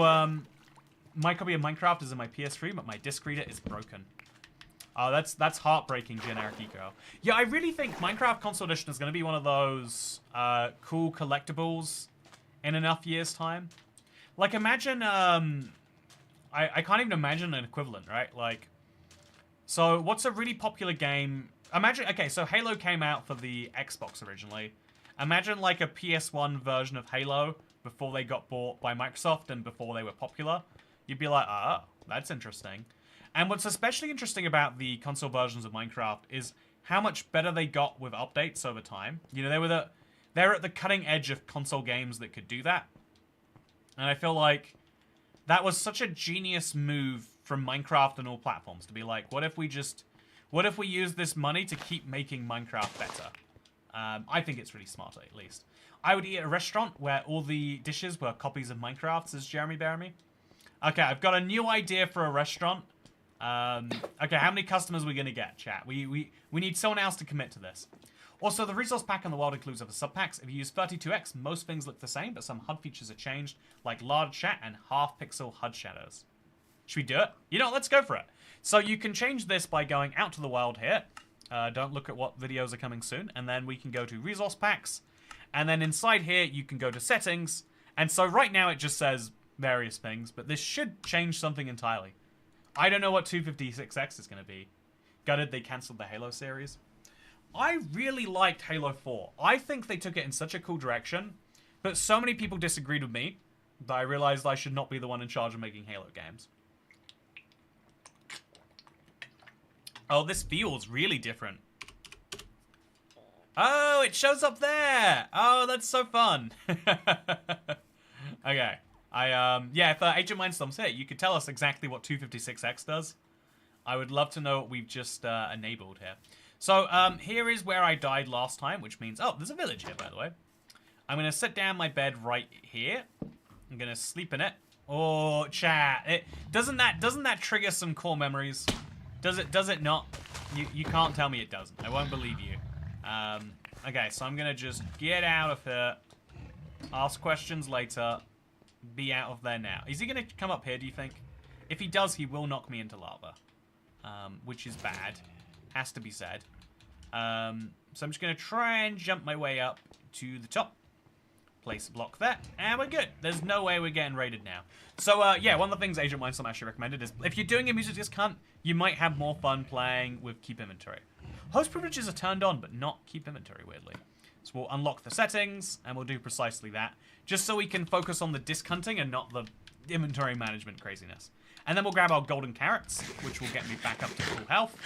my copy of Minecraft is in my PS3, but my disc reader is broken. Oh, that's heartbreaking, generic eco. Yeah, I really think Minecraft Console Edition is going to be one of those cool collectibles in enough years' time. Like, imagine, I can't even imagine an equivalent, right? Like, so what's a really popular game? Imagine, okay, so Halo came out for the Xbox originally. Imagine, like, a PS1 version of Halo before they got bought by Microsoft and before they were popular. You'd be like, ah, that's interesting. And what's especially interesting about the console versions of Minecraft is how much better they got with updates over time. You know, they're at the cutting edge of console games that could do that. And I feel like that was such a genius move from Minecraft and all platforms to be like, what if we use this money to keep making Minecraft better? I think it's really smart, at least. I would eat at a restaurant where all the dishes were copies of Minecraft, says Jeremy Baramy. Okay, I've got a new idea for a restaurant. Okay, how many customers are we going to get, chat? We need someone else to commit to this. Also, the resource pack on the world includes other sub-packs. If you use 32x, most things look the same, but some HUD features are changed, like large chat and half-pixel HUD shadows. Should we do it? You know, let's go for it. So you can change this by going out to the world here. Don't look at what videos are coming soon. And then we can go to resource packs. And then inside here, you can go to settings. And so right now it just says various things, but this should change something entirely. I don't know what 256x is going to be. Gutted they cancelled the Halo series. I really liked Halo 4. I think they took it in such a cool direction, but so many people disagreed with me that I realized I should not be the one in charge of making Halo games. Oh, this feels really different. Oh, it shows up there. Oh, that's so fun. Okay. Yeah, if Agent Mindstorm's here, you could tell us exactly what 256x does. I would love to know what we've just enabled here. So, here is where I died last time, which means... Oh, there's a village here, by the way. I'm going to set down my bed right here. I'm going to sleep in it. Oh, chat. Doesn't that trigger some core memories? Does it not? You can't tell me it doesn't. I won't believe you. Okay, so I'm going to just get out of here. Ask questions later. Be out of there now. Is he going to come up here, do you think? If he does, he will knock me into lava. Which is bad. Has to be said. So I'm just going to try and jump my way up to the top. Place a block there. And we're good. There's no way we're getting raided now. So, yeah, one of the things Agent Mindstorm actually recommended is if you're doing a music disc hunt, you might have more fun playing with Keep Inventory. Host privileges are turned on, but not Keep Inventory, weirdly. So we'll unlock the settings, and we'll do precisely that. Just so we can focus on the disc hunting and not the inventory management craziness. And then we'll grab our golden carrots, which will get me back up to full health.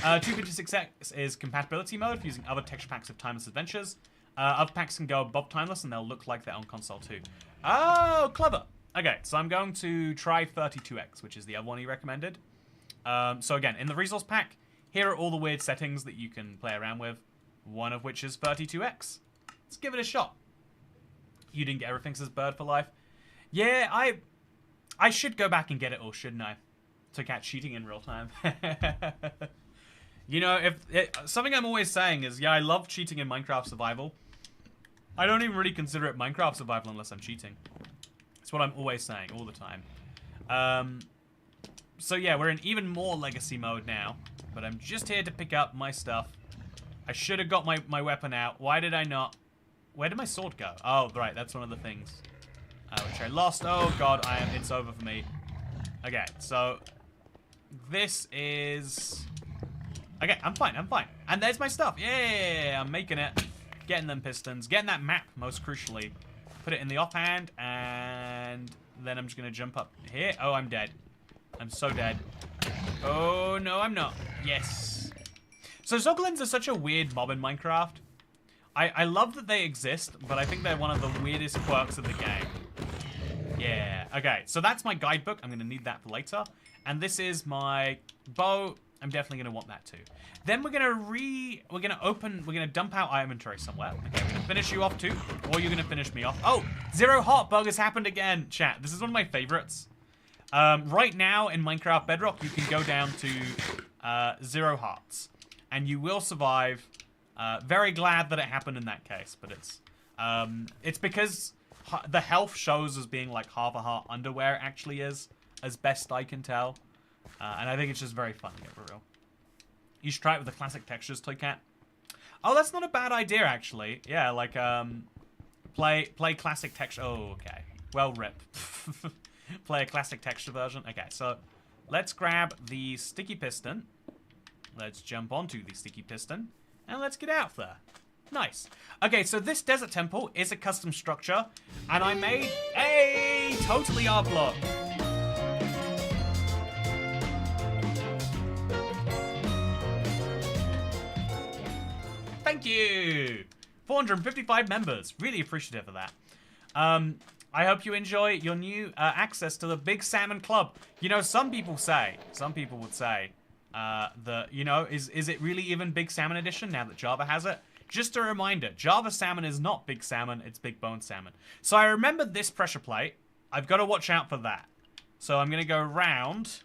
256x is compatibility mode for using other texture packs of Timeless Adventures. Other packs can go above Timeless, and they'll look like they're on console too. Oh, clever. Okay, so I'm going to try 32x, which is the other one he recommended. So again, in the resource pack, here are all the weird settings that you can play around with. One of which is 32x. Let's give it a shot. You didn't get everything, says Bird for Life. Yeah, I should go back and get it all, shouldn't I? To catch cheating in real time. You know, something I'm always saying is, yeah, I love cheating in Minecraft Survival. I don't even really consider it Minecraft Survival unless I'm cheating. That's what I'm always saying, all the time. So yeah, we're in even more legacy mode now. But I'm just here to pick up my stuff. I should have got my weapon out. Why did I not? Where did my sword go? Oh, right, that's one of the things. Which I lost. Oh, God, it's over for me. Okay, so this is... Okay, I'm fine. And there's my stuff. Yeah, I'm making it. Getting them pistons. Getting that map, most crucially. Put it in the offhand, and then I'm just going to jump up here. Oh, I'm dead. I'm so dead. Oh, no, I'm not. Yes. So Zoglins are such a weird mob in Minecraft. I love that they exist, but I think they're one of the weirdest quirks of the game. Yeah, okay. So that's my guidebook. I'm going to need that for later. And this is my bow. I'm definitely gonna want that too. Then we're gonna dump out our inventory somewhere. Okay, I'm gonna finish you off too, or you're gonna finish me off. Oh, 0 heart bug has happened again, chat. This is one of my favorites. Right now in Minecraft Bedrock, you can go down to 0 hearts, and you will survive. Very glad that it happened in that case, but it's because the health shows as being like half a heart under where it actually is, as best I can tell. And I think it's just very fun to get for real. You should try it with the classic textures, Toycat. Oh, that's not a bad idea, actually. Yeah, like, play classic texture. Oh, okay. Well, rip. Play a classic texture version. Okay, so let's grab the sticky piston. Let's jump onto the sticky piston. And let's get out there. Nice. Okay, so this desert temple is a custom structure. And I made a totally art block. Thank you! 455 members. Really appreciative of that. I hope you enjoy your new access to the Big Salmon Club. You know, some people would say, that, you know, is it really even Big Salmon Edition now that Java has it? Just a reminder, Java Salmon is not Big Salmon, it's Big Bone Salmon. So I remember this pressure plate. I've got to watch out for that. So I'm going to go around,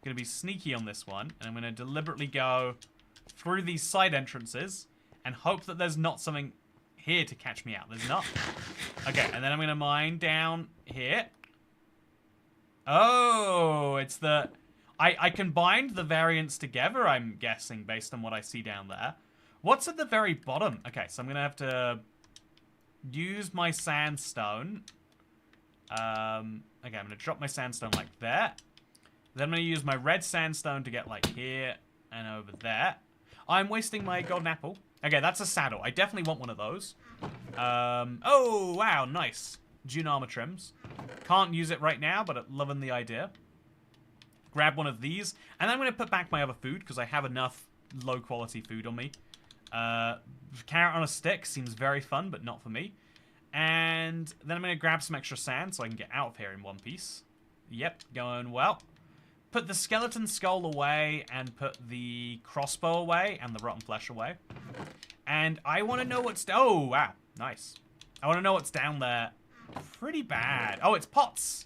going to be sneaky on this one, and I'm going to deliberately go through these side entrances and hope that there's not something here to catch me out. There's not. Okay, and then I'm going to mine down here. Oh, it's the... I combined the variants together, I'm guessing, based on what I see down there. What's at the very bottom? Okay, so I'm going to have to use my sandstone. Okay, I'm going to drop my sandstone like that. Then I'm going to use my red sandstone to get like here and over there. I'm wasting my golden apple. Okay, that's a saddle. I definitely want one of those. Oh, wow, nice. June armor trims. Can't use it right now, but I'm loving the idea. Grab one of these. And I'm going to put back my other food, because I have enough low-quality food on me. Carrot on a stick seems very fun, but not for me. And then I'm going to grab some extra sand so I can get out of here in one piece. Yep, going well. Put the skeleton skull away and put the crossbow away and the rotten flesh away. And I want to know what's... Oh, wow. Nice. I want to know what's down there. Pretty bad. Oh, it's pots.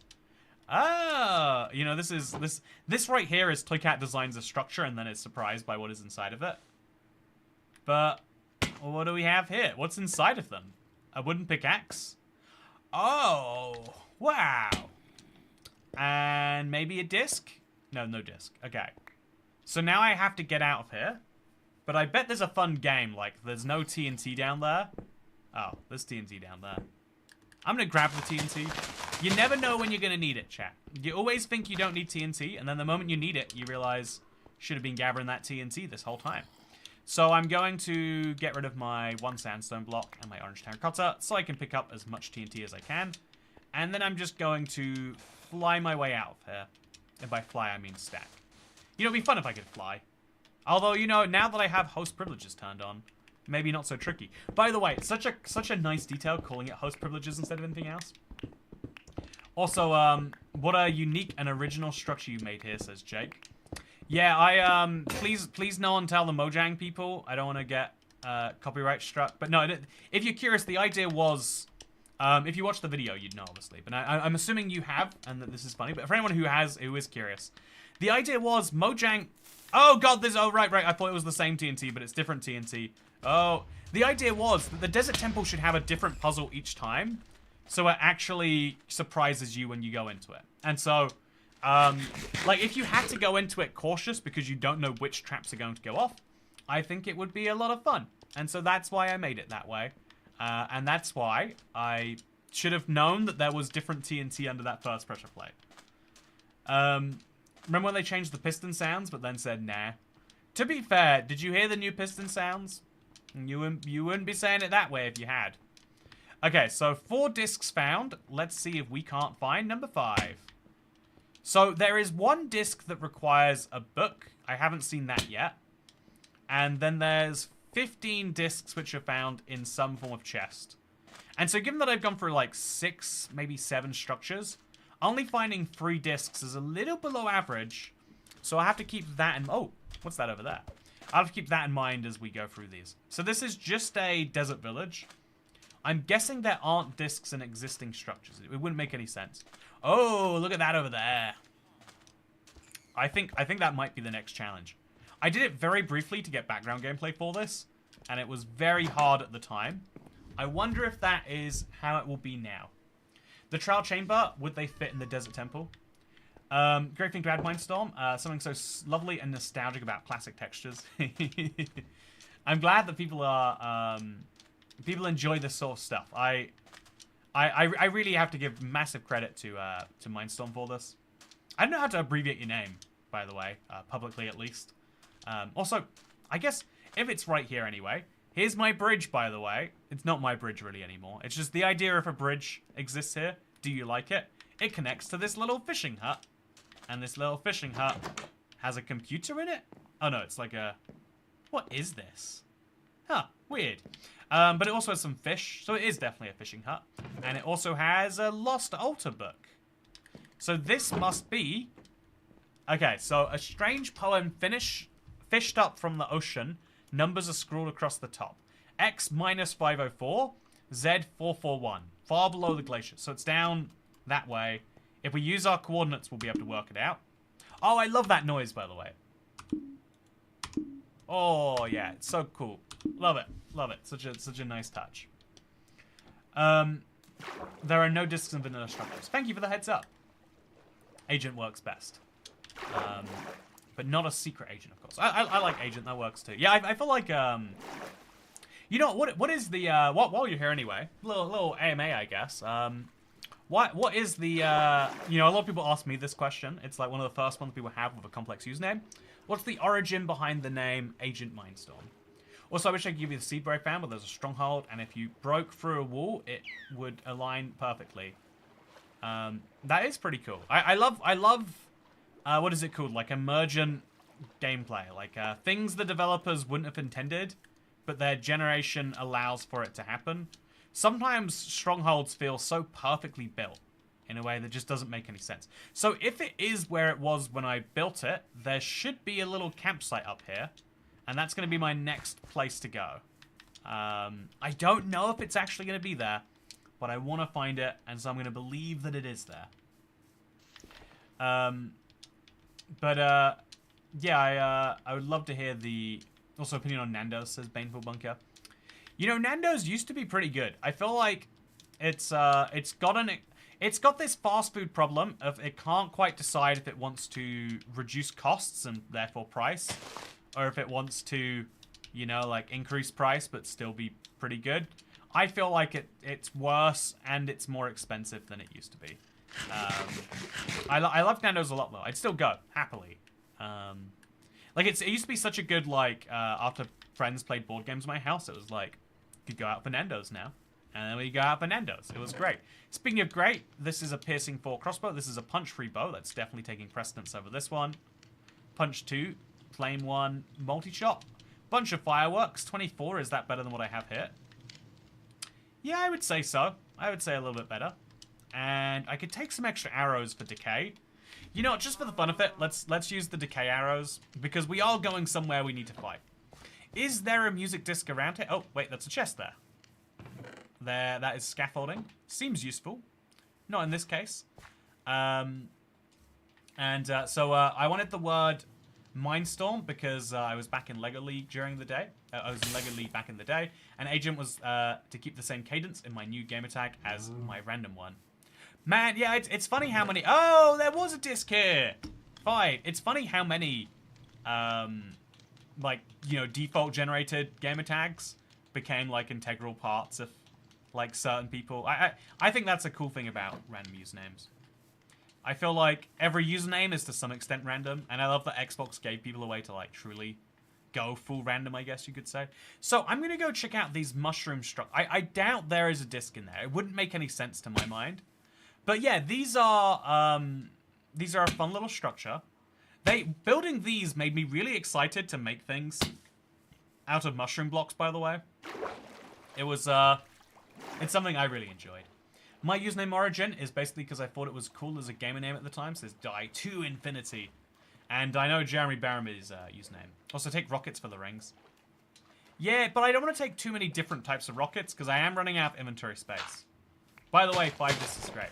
Oh, you know, this right here is Toycat designs a structure and then is surprised by what is inside of it. But what do we have here? What's inside of them? A wooden pickaxe? Oh, wow. And maybe a disc? No, no disc. Okay. So now I have to get out of here. But I bet there's a fun game. Like, there's no TNT down there. Oh, there's TNT down there. I'm going to grab the TNT. You never know when you're going to need it, chat. You always think you don't need TNT, and then the moment you need it, you realize you should have been gathering that TNT this whole time. So I'm going to get rid of my 1 sandstone block and my orange terracotta so I can pick up as much TNT as I can. And then I'm just going to fly my way out of here. And by fly, I mean stack. You know, it'd be fun if I could fly. Although, you know, now that I have host privileges turned on, maybe not so tricky. By the way, such a nice detail calling it host privileges instead of anything else. Also, what a unique and original structure you made here, says Jake. Yeah, please no one tell the Mojang people. I don't want to get copyright struck. But no, if you're curious, the idea was, if you watch the video, you'd know, obviously. But I'm assuming you have, and that this is funny. But for anyone who is curious, the idea was Mojang... Oh, God, oh, right. I thought it was the same TNT, but it's different TNT. Oh, the idea was that the Desert Temple should have a different puzzle each time. So it actually surprises you when you go into it. And so, like, if you had to go into it cautious because you don't know which traps are going to go off, I think it would be a lot of fun. And so that's why I made it that way. And that's why I should have known that there was different TNT under that first pressure plate. Remember when they changed the piston sounds, but then said, nah. To be fair, did you hear the new piston sounds? You wouldn't be saying it that way if you had. Okay, so 4 discs found. Let's see if we can't find number 5. So there is 1 disc that requires a book. I haven't seen that yet. And then there's 15 discs which are found in some form of chest. And so given that I've gone through like 6, maybe 7 structures, only finding 3 discs is a little below average. So I have to keep that in... Oh, What's that over there? I'll have to keep that in mind as we go through these. So this is just a desert village. I'm guessing there aren't discs in existing structures. It wouldn't make any sense. Oh, look at that over there. I think that might be the next challenge. I did it very briefly to get background gameplay for this, and it was very hard at the time. I wonder if that is how it will be now. The trial chamber, would they fit in the desert temple? Great thing to add, Mindstorm. Something so lovely and nostalgic about classic textures. I'm glad that people are people enjoy this sort of stuff. I really have to give massive credit to Mindstorm for this. I don't know how to abbreviate your name, by the way, publicly at least. Also, I guess if it's right here anyway. Here's my bridge, by the way. It's not my bridge really anymore. It's just the idea of a bridge exists here. Do you like it? It connects to this little fishing hut. And this little fishing hut has a computer in it? Oh no, it's like a... What is this? Huh, weird. But it also has some fish, so it is definitely a fishing hut. And it also has a lost altar book. So this must be... Okay, so a strange poem fished up from the ocean. Numbers are scrawled across the top. X minus 504, Z 441. Far below the glacier. So it's down that way. If we use our coordinates, we'll be able to work it out. Oh, I love that noise, by the way. Oh, yeah. It's so cool. Love it. Love it. Such a nice touch. There are no discs in vanilla structures. Thank you for the heads up. Agent works best. But not a secret agent, of course. I like agent. That works too. Yeah, I feel like you know what is the while you're here anyway, little AMA, I guess. What is the you know, a lot of people ask me this question. It's like one of the first ones people have with a complex username. What's the origin behind the name Agent Mindstorm? Also, I wish I could give you the Seabury fan, but there's a stronghold, and if you broke through a wall, it would align perfectly. That is pretty cool. I love what is it called? Like emergent gameplay. Like things the developers wouldn't have intended, but their generation allows for it to happen. Sometimes strongholds feel so perfectly built in a way that just doesn't make any sense. So if it is where it was when I built it, there should be a little campsite up here. And that's going to be my next place to go. I don't know if it's actually going to be there, but I want to find it, and so I'm going to believe that it is there. Yeah, I would love to hear the also opinion on Nando's, says Baneful Bunker. You know, Nando's used to be pretty good. I feel like it's got this fast food problem of it can't quite decide if it wants to reduce costs and therefore price, or if it wants to, you know, like increase price but still be pretty good. I feel like it's worse and it's more expensive than it used to be. I love Nando's a lot though. I'd still go happily. Like it used to be such a good, like after friends played board games in my house, it was like you could go out for Nando's now, and then we go out for Nando's. It was great. Speaking of great, this is a piercing 4 crossbow. This is a punch 3 bow. That's definitely taking precedence over this one. Punch 2, flame 1, multi shot, bunch of fireworks. 24. Is that better than what I have here? Yeah, I would say so. I would say a little bit better. And I could take some extra arrows for decay. You know, just for the fun of it, let's use the decay arrows, because we are going somewhere we need to fight. Is there a music disc around here? Oh, wait, that's a chest there. That is scaffolding. Seems useful. Not in this case. So I wanted the word Mindstorm because I was back in LEGO League during the day. I was in LEGO League back in the day. And Agent was to keep the same cadence in my new gamertag as my random one. Man, yeah, it's funny how many... Oh, there was a disc here! Fine. It's funny how many, like, you know, default generated gamertags became, like, integral parts of, like, certain people. I think that's a cool thing about random usernames. I feel like every username is to some extent random, and I love that Xbox gave people a way to, like, truly go full random, I guess you could say. So I'm going to go check out these mushroom structures. I doubt there is a disc in there. It wouldn't make any sense to my mind. But yeah, these are a fun little structure. Building these made me really excited to make things out of mushroom blocks, by the way. It was, it's something I really enjoyed. My username origin is basically because I thought it was cool as a gamer name at the time. It says Die to Infinity. And I know Jeremy Barramy's username. Also, take rockets for the rings. Yeah, but I don't want to take too many different types of rockets because I am running out of inventory space. By the way, 5 discs is great.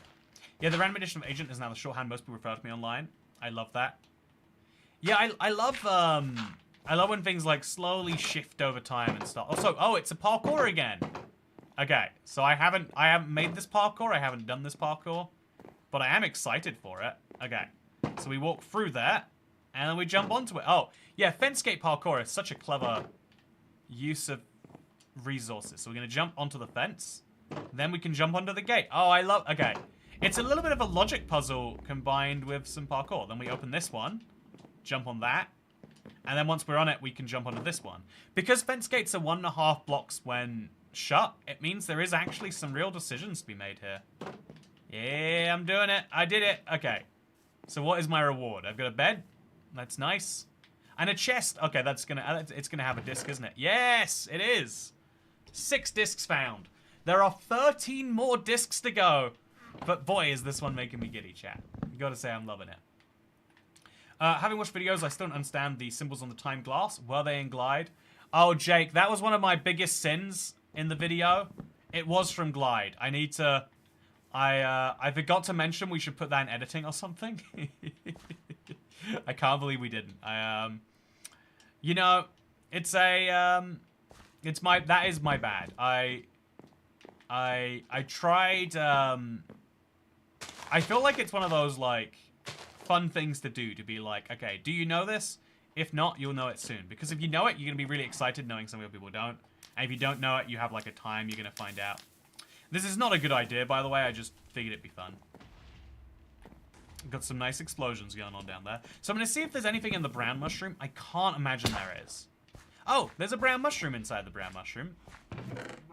Yeah, the random edition of Agent is now the shorthand most people refer to me online. I love that. Yeah, I love when things like slowly shift over time and stuff. Also, oh, it's a parkour again. Okay, so I haven't made this parkour. I haven't done this parkour, but I am excited for it. Okay, so we walk through that, and then we jump onto it. Oh, yeah, Fencegate parkour is such a clever use of resources. So we're gonna jump onto the fence, then we can jump onto the gate. Oh, I love. Okay, it's a little bit of a logic puzzle combined with some parkour. Then we open this one, jump on that. And then once we're on it, we can jump onto this one. Because fence gates are 1.5 blocks when shut, it means there is actually some real decisions to be made here. Yeah, I'm doing it. I did it. Okay. So what is my reward? I've got a bed. That's nice. And a chest. Okay, it's gonna have a disc, isn't it? Yes, it is. 6 discs found. There are 13 more discs to go. But boy, is this one making me giddy, chat. You gotta say I'm loving it. Having watched videos, I still don't understand the symbols on the time glass. Were they in Glide? Oh, Jake, that was one of my biggest sins in the video. It was from Glide. I need to... I forgot to mention we should put that in editing or something. I can't believe we didn't. You know, it's a... that is my bad. I tried... I feel like it's one of those, like... fun things to do, to be like, okay, do you know this? If not, you'll know it soon. Because if you know it, you're going to be really excited knowing some other people don't. And if you don't know it, you have like a time you're going to find out. This is not a good idea, by the way. I just figured it'd be fun. Got some nice explosions going on down there. So I'm going to see if there's anything in the brown mushroom. I can't imagine there is. Oh, there's a brown mushroom inside the brown mushroom.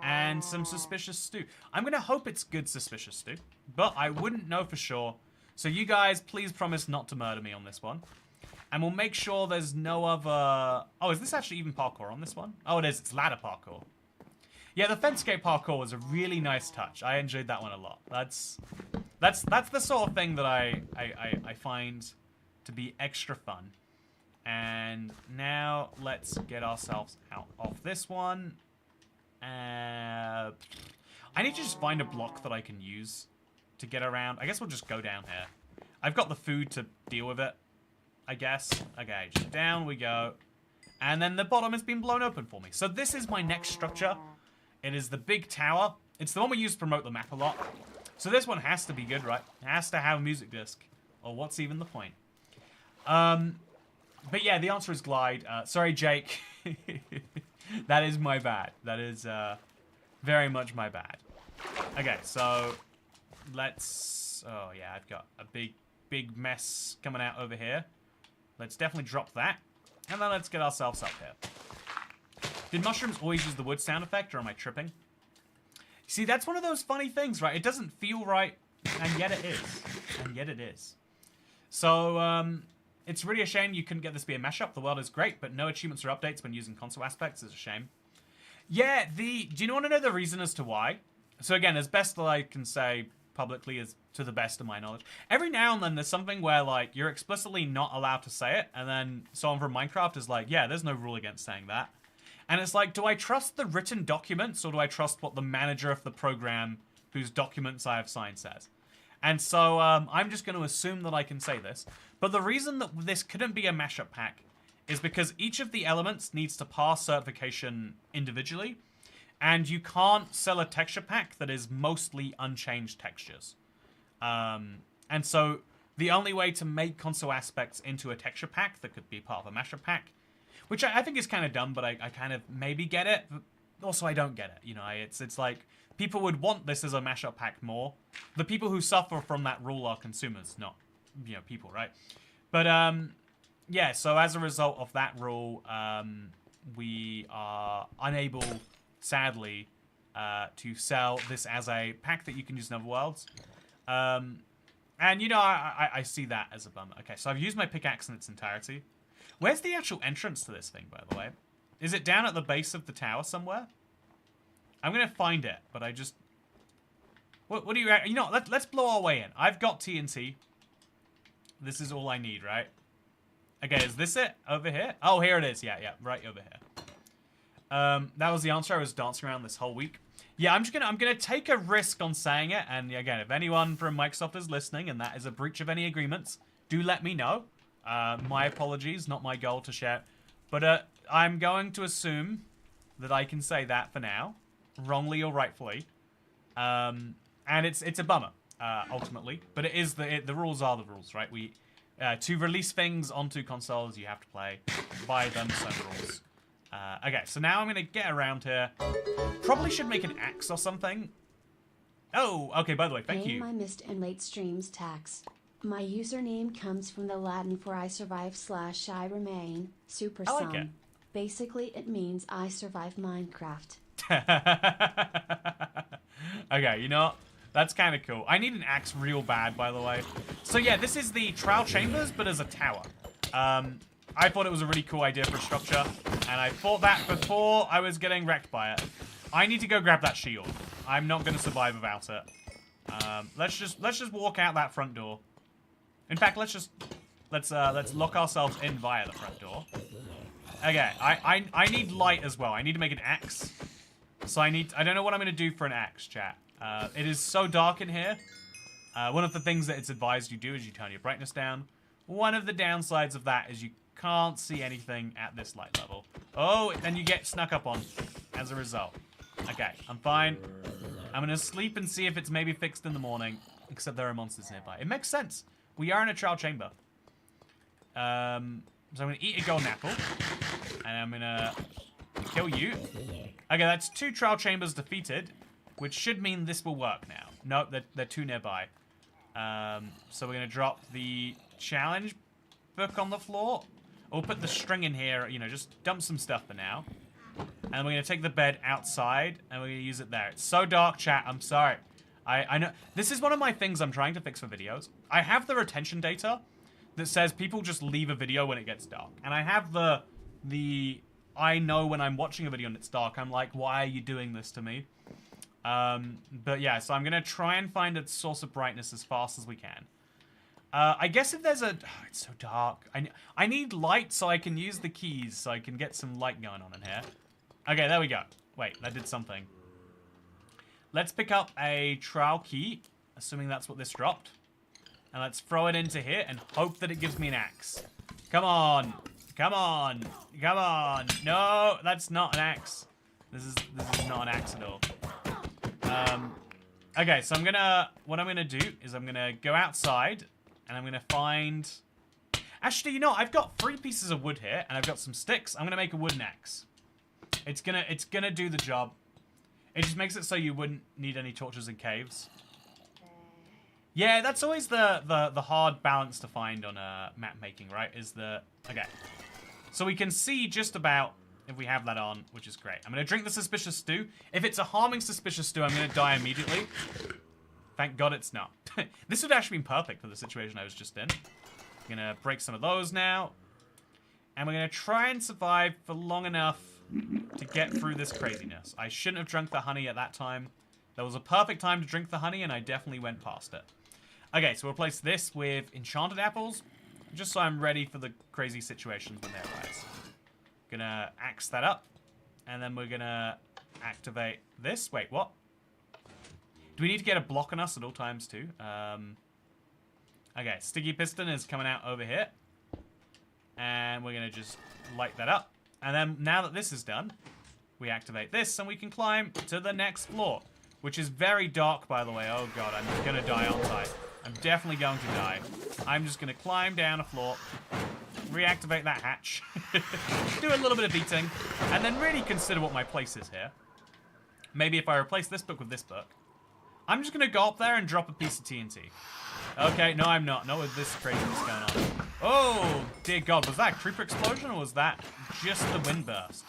And some suspicious stew. I'm going to hope it's good suspicious stew. But I wouldn't know for sure. So you guys, please promise not to murder me on this one. And we'll make sure there's no other... Oh, is this actually even parkour on this one? Oh, it is. It's ladder parkour. Yeah, the Fencegate parkour was a really nice touch. I enjoyed that one a lot. That's the sort of thing that I find to be extra fun. And now let's get ourselves out of this one. I need to just find a block that I can use to get around. I guess we'll just go down here. I've got the food to deal with it, I guess. Okay, just down we go. And then the bottom has been blown open for me. So this is my next structure. It is the big tower. It's the one we use to promote the map a lot. So this one has to be good, right? It has to have a music disc. Or what's even the point? But yeah, the answer is Glide. Sorry, Jake. That is my bad. That is very much my bad. Okay, so... let's... oh, yeah, I've got a big mess coming out over here. Let's definitely drop that. And then let's get ourselves up here. Did mushrooms always use the wood sound effect, or am I tripping? See, that's one of those funny things, right? It doesn't feel right, and yet it is. And yet it is. So, it's really a shame you couldn't get this to be a mashup. The world is great, but no achievements or updates when using console aspects is a shame. Yeah, do you want to know the reason as to why? So again, as best that I can say... publicly is to the best of my knowledge. Every now and then there's something where like you're explicitly not allowed to say it, and then someone from Minecraft is like, yeah, there's no rule against saying that. And it's like, do I trust the written documents or do I trust what the manager of the program whose documents I have signed says? And so I'm just going to assume that I can say this. But the reason that this couldn't be a mashup pack is because each of the elements needs to pass certification individually. And you can't sell a texture pack that is mostly unchanged textures. And so the only way to make console aspects into a texture pack that could be part of a mashup pack, which I think is kind of dumb, but I kind of maybe get it. But also, I don't get it. You know, it's like people would want this as a mashup pack more. The people who suffer from that rule are consumers, not, you know, people, right? But yeah, so as a result of that rule, we are unable... sadly, to sell this as a pack that you can use in other worlds. And, you know, I see that as a bummer. Okay, so I've used my pickaxe in its entirety. Where's the actual entrance to this thing, by the way? Is it down at the base of the tower somewhere? I'm going to find it, but I just... What do you... You know, let's blow our way in. I've got TNT. This is all I need, right? Okay, is this it? Over here? Oh, here it is. Yeah, right over here. That was the answer I was dancing around this whole week. Yeah, I'm gonna take a risk on saying it, and again, if anyone from Microsoft is listening and that is a breach of any agreements, do let me know. My apologies, not my goal to share. But I'm going to assume that I can say that for now, wrongly or rightfully. And it's a bummer, ultimately. But it is the rules are the rules, right? To release things onto consoles, you have to play by them some rules. Okay, so now I'm gonna get around here. Probably should make an axe or something. Oh, okay, by the way, thank you. My missed and late streams tax. My username comes from the Latin for I survive / I remain, super I like it. Basically, it means I survive Minecraft. Okay, you know what? That's kind of cool. I need an axe real bad, by the way. So yeah, this is the Trial Chambers, but as a tower. I thought it was a really cool idea for a structure, and I thought that before I was getting wrecked by it. I need to go grab that shield. I'm not going to survive without it. Let's just walk out that front door. In fact, let's lock ourselves in via the front door. Okay, I need light as well. I need to make an axe. So I don't know what I'm going to do for an axe, chat. It is so dark in here. One of the things that it's advised you do is you turn your brightness down. One of the downsides of that is you can't see anything at this light level. Oh, and you get snuck up on as a result. Okay, I'm fine. I'm going to sleep and see if it's maybe fixed in the morning. Except there are monsters nearby. It makes sense. We are in a trial chamber. So I'm going to eat a golden apple. And I'm going to kill you. Okay, that's 2 trial chambers defeated. Which should mean this will work now. Nope, they're too nearby. So we're going to drop the challenge book on the floor. Or put the string in here, you know, just dump some stuff for now. And we're going to take the bed outside, and we're going to use it there. It's so dark, chat. I'm sorry. I know. This is one of my things I'm trying to fix for videos. I have the retention data that says people just leave a video when it gets dark. And I have the I know when I'm watching a video and it's dark, I'm like, why are you doing this to me? But yeah, so I'm going to try and find a source of brightness as fast as we can. I guess if there's a... Oh, it's so dark. I need light so I can use the keys so I can get some light going on in here. Okay, there we go. Wait, that did something. Let's pick up a trial key, assuming that's what this dropped. And let's throw it into here and hope that it gives me an axe. Come on. Come on. Come on. No, that's not an axe. This is not an axe at all. Okay, so what I'm gonna do is I'm gonna go outside and I'm gonna find... Actually, you know, I've got 3 pieces of wood here and I've got some sticks. I'm gonna make a wooden axe. It's gonna do the job. It just makes it so you wouldn't need any torches in caves. Yeah, that's always the hard balance to find on map making, right? Okay. So we can see just about if we have that on, which is great. I'm going to drink the suspicious stew. If it's a harming suspicious stew, I'm going to die immediately. Thank God it's not. This would actually be perfect for the situation I was just in. I'm going to break some of those now. And we're going to try and survive for long enough to get through this craziness. I shouldn't have drunk the honey at that time. There was a perfect time to drink the honey, and I definitely went past it. Okay, so we'll replace this with enchanted apples, just so I'm ready for the crazy situations when they arise. Gonna axe that up, and then we're gonna activate this. Wait, what? Do we need to get a block on us at all times too? Okay, sticky piston is coming out over here, and we're gonna just light that up. And then now that this is done, we activate this, and we can climb to the next floor, which is very dark, by the way. Oh god, I'm gonna die, aren't I? I'm definitely going to die. I'm just gonna climb down a floor, reactivate that hatch, do a little bit of beating, and then really consider what my place is here. Maybe if I replace this book with this book. I'm just going to go up there and drop a piece of TNT. Okay, no I'm not. Not with this craziness going on. Oh, dear God. Was that a creeper explosion or was that just the wind burst?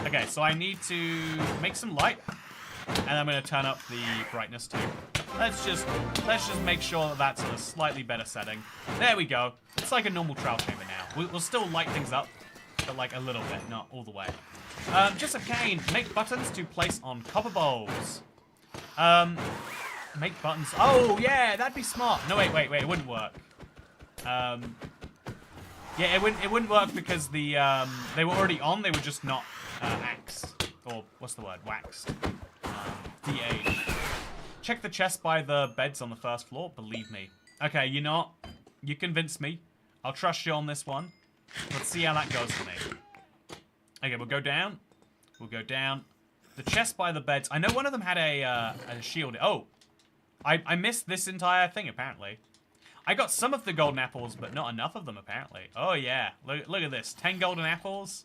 Okay, so I need to make some light, and I'm going to turn up the brightness too. Let's just make sure that that's in a slightly better setting. There we go. It's like a normal trial chamber now. We'll still light things up, but like a little bit, not all the way. Just a cane. Make buttons to place on copper bowls. Make buttons. Oh, yeah, that'd be smart. No, wait. It wouldn't work. Yeah, it wouldn't work because the they were already on. They were just not axed, or what's the word? Waxed. De-aged. Check the chest by the beds on the first floor. Believe me. Okay, you know what? You convinced me. I'll trust you on this one. Let's see how that goes for me. Okay, we'll go down. We'll go down. The chest by the beds. I know one of them had a shield. Oh, I missed this entire thing apparently. I got some of the golden apples, but not enough of them, apparently. Oh, yeah. Look at this. 10 golden apples.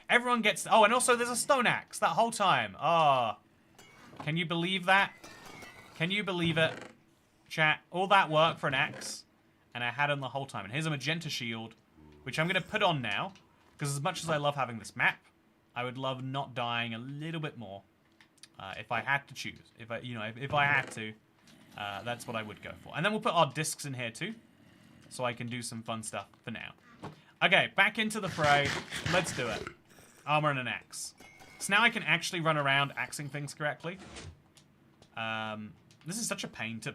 Everyone gets... Oh, and also there's a stone axe that whole time. Oh. Can you believe that? Can you believe it? Chat. All that work for an axe. And I had them the whole time. And here's a magenta shield, which I'm going to put on now. Because as much as I love having this map, I would love not dying a little bit more. If I had to choose. If I had to... that's what I would go for. And then we'll put our discs in here too. So I can do some fun stuff for now. Okay, back into the fray. Let's do it. Armor and an axe. So now I can actually run around axing things correctly. This is such a pain to,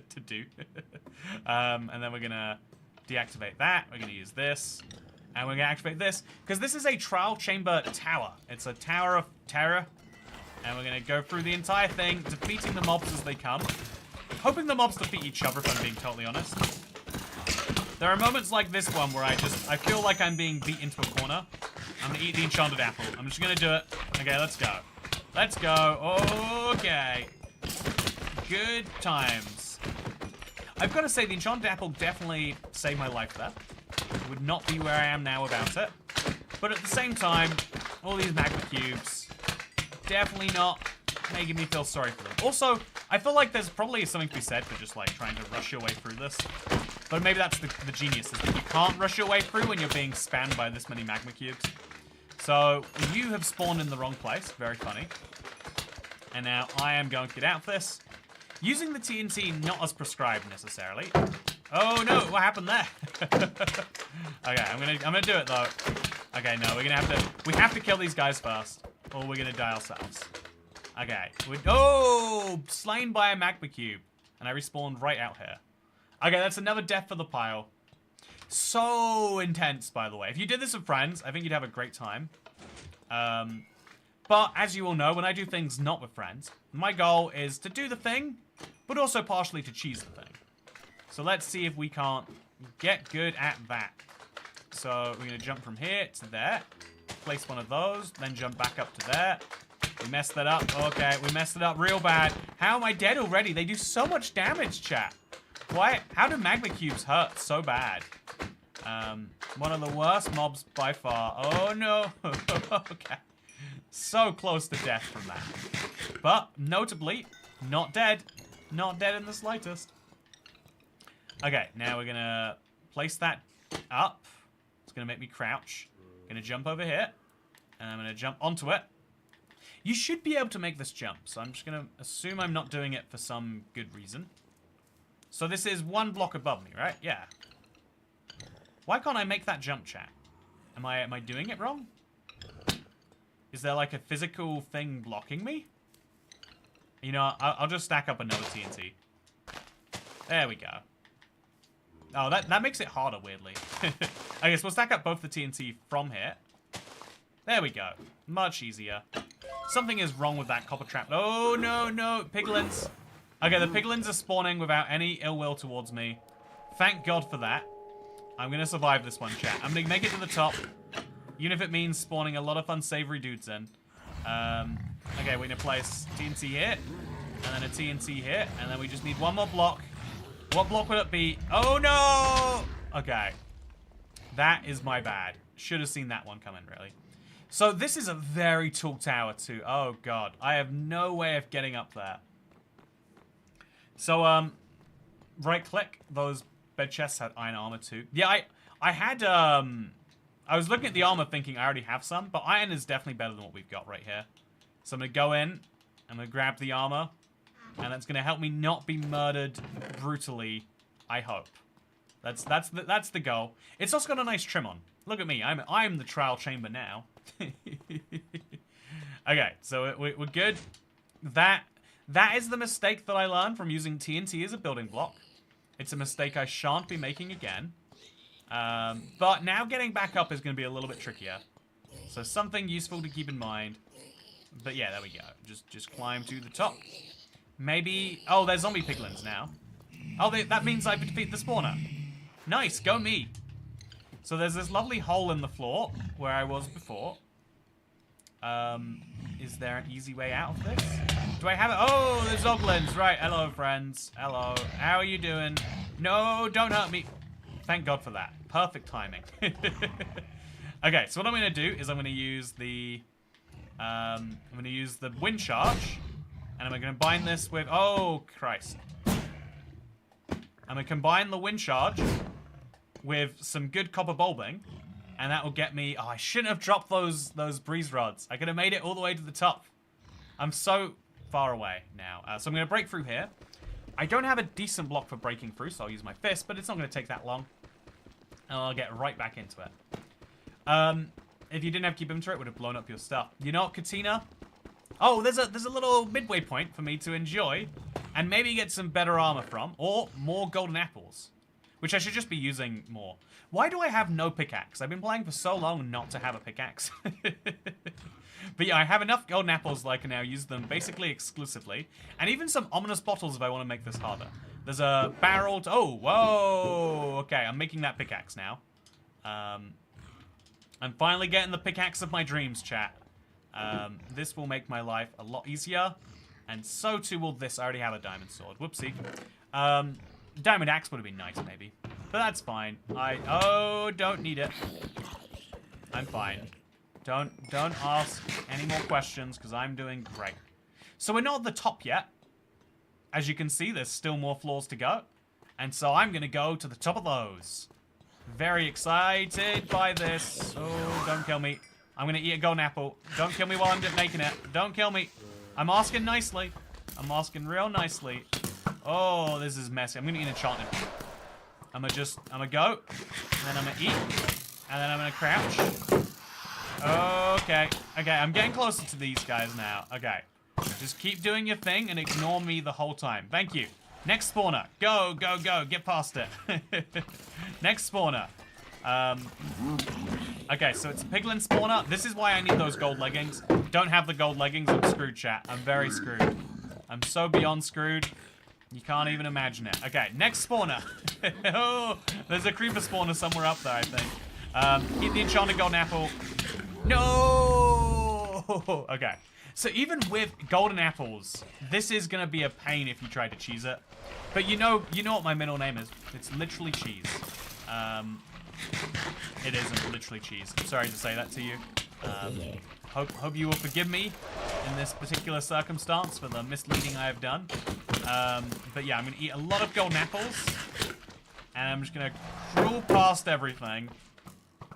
to do. And then we're going to deactivate that. We're going to use this. And we're going to activate this. Because this is a trial chamber tower. It's a tower of terror. And we're going to go through the entire thing, defeating the mobs as they come. Hoping the mobs defeat each other, if I'm being totally honest. There are moments like this one where I feel like I'm being beat into a corner. I'm going to eat the enchanted apple. I'm just going to do it. Okay, let's go. Let's go. Okay. Good times. I've got to say, the enchanted apple definitely saved my life there. Would not be where I am now without it. But at the same time, all these magma cubes... definitely not making me feel sorry for them. Also, I feel like there's probably something to be said for just like trying to rush your way through this. But maybe that's the genius, is that you can't rush your way through when you're being spammed by this many magma cubes. So, you have spawned in the wrong place. Very funny. And now I am going to get out of this. Using the TNT not as prescribed necessarily. Oh no, what happened there? Okay, I'm gonna do it though. Okay, no, we have to kill these guys first. Or we're gonna die ourselves. Okay. Oh! Slain by a magma cube. And I respawned right out here. Okay, that's another death for the pile. So intense, by the way. If you did this with friends, I think you'd have a great time. But, as you all know, when I do things not with friends, my goal is to do the thing, but also partially to cheese the thing. So let's see if we can't get good at that. So, we're gonna jump from here to there. Place one of those, then jump back up to there. We messed that up. Okay, we messed it up real bad. How am I dead already? They do so much damage, chat. Why? How do magma cubes hurt so bad? One of the worst mobs by far. Oh no. Okay. So close to death from that. But, notably, not dead. Not dead in the slightest. Okay, now we're gonna place that up. It's gonna make me crouch. Gonna jump over here, and I'm gonna jump onto it. You should be able to make this jump, so I'm just gonna assume I'm not doing it for some good reason. So this is one block above me, right? Yeah. Why can't I make that jump, chat? Am I doing it wrong? Is there like a physical thing blocking me? You know, I'll just stack up another TNT. There we go. Oh, that makes it harder, weirdly. I guess we'll stack up both the TNT from here. There we go. Much easier. Something is wrong with that copper trap. Oh, no, no. Piglins. Okay, the piglins are spawning without any ill will towards me. Thank God for that. I'm going to survive this one, chat. I'm going to make it to the top. Even if it means spawning a lot of unsavory dudes in. Okay, we're going to place TNT here. And then a TNT here. And then we just need one more block. What block would it be? Oh, no! Okay. That is my bad. Should have seen that one coming, really. So this is a very tall tower, too. Oh, God. I have no way of getting up there. So, right-click. Those bed chests had iron armor, too. Yeah, I had, I was looking at the armor thinking I already have some, but iron is definitely better than what we've got right here. So I'm going to go in. I'm going to grab the armor. And that's going to help me not be murdered brutally, I hope. That's the goal. It's also got a nice trim on. Look at me. I'm the trial chamber now. Okay, so we're good. That is the mistake that I learned from using TNT as a building block. It's a mistake I shan't be making again. But now getting back up is going to be a little bit trickier. So something useful to keep in mind. But yeah, there we go. Just climb to the top. Maybe... Oh, there's zombie piglins now. Oh, that means I defeat the spawner. Nice, go me. So there's this lovely hole in the floor where I was before. Is there an easy way out of this? Do I have it? Oh, there's zoglins. Right, hello, friends. Hello. How are you doing? No, don't hurt me. Thank God for that. Perfect timing. Okay, so what I'm going to do is I'm going to use the... wind charge. And I'm going to combine this with... Oh, Christ. I'm going to combine the wind charge with some good copper bulbing. And that will get me... Oh, I shouldn't have dropped those breeze rods. I could have made it all the way to the top. I'm so far away now. So I'm going to break through here. I don't have a decent block for breaking through, so I'll use my fist. But it's not going to take that long. And I'll get right back into it. If you didn't have keep inventory, it would have blown up your stuff. You know what, Katina? Oh, there's a little midway point for me to enjoy. And maybe get some better armor from. Or more golden apples. Which I should just be using more. Why do I have no pickaxe? I've been playing for so long not to have a pickaxe. But yeah, I have enough golden apples that I can now use them basically exclusively. And even some ominous bottles if I want to make this harder. There's a barrel to... Oh, whoa! Okay, I'm making that pickaxe now. I'm finally getting the pickaxe of my dreams, chat. This will make my life a lot easier. And so too will this. I already have a diamond sword. Whoopsie. Diamond axe would have been nice, maybe. But that's fine. Oh, don't need it. I'm fine. Don't ask any more questions, because I'm doing great. So we're not at the top yet. As you can see, there's still more floors to go. And so I'm going to go to the top of those. Very excited by this. Oh, don't kill me. I'm going to eat a golden apple. Don't kill me while I'm making it. Don't kill me. I'm asking nicely. I'm asking real nicely. Oh, this is messy. I'm going to eat an enchanted. I'm going to go. And then I'm going to eat. And then I'm going to crouch. Okay. Okay, I'm getting closer to these guys now. Okay. Just keep doing your thing and ignore me the whole time. Thank you. Next spawner. Go, go, go. Get past it. Next spawner. Okay, so it's a piglin spawner. This is why I need those gold leggings. Don't have the gold leggings. I'm screwed, chat. I'm very screwed. I'm so beyond screwed. You can't even imagine it. Okay, next spawner. Oh, there's a creeper spawner somewhere up there, I think. Eat the enchanted golden apple. No! Okay. So even with golden apples, this is going to be a pain if you try to cheese it. But you know what my middle name is. It's literally cheese. It isn't literally cheese. I'm sorry to say that to you. Hope you will forgive me in this particular circumstance for the misleading I have done. But yeah, I'm going to eat a lot of golden apples. And I'm just going to crawl past everything.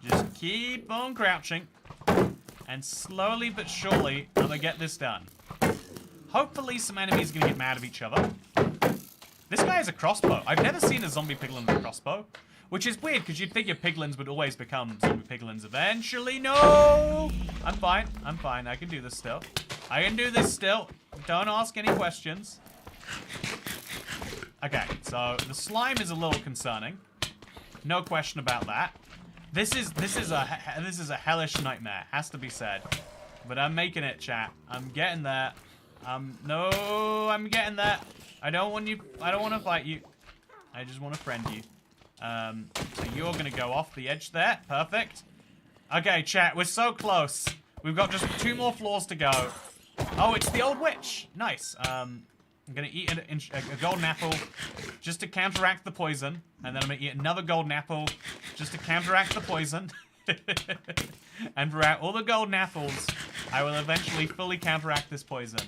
Just keep on crouching. And slowly but surely, I'm going to get this done. Hopefully some enemies are going to get mad at each other. This guy has a crossbow. I've never seen a zombie piglin with a crossbow. Which is weird, because you'd think your piglins would always become zombie piglins eventually. No! I'm fine. I'm fine. I can do this still. I can do this still. Don't ask any questions. Okay, so the slime is a little concerning. No question about that. This is a hellish nightmare, has to be said. But I'm making it, chat. I'm getting there. No, I'm getting there. I don't want to fight you. I just want to friend you. So you're gonna go off the edge there. Perfect. Okay, chat, we're so close. We've got just 2 more floors to go. Oh, it's the old witch. Nice. I'm gonna eat a golden apple just to counteract the poison. And then I'm gonna eat another golden apple just to counteract the poison. And throughout all the golden apples, I will eventually fully counteract this poison.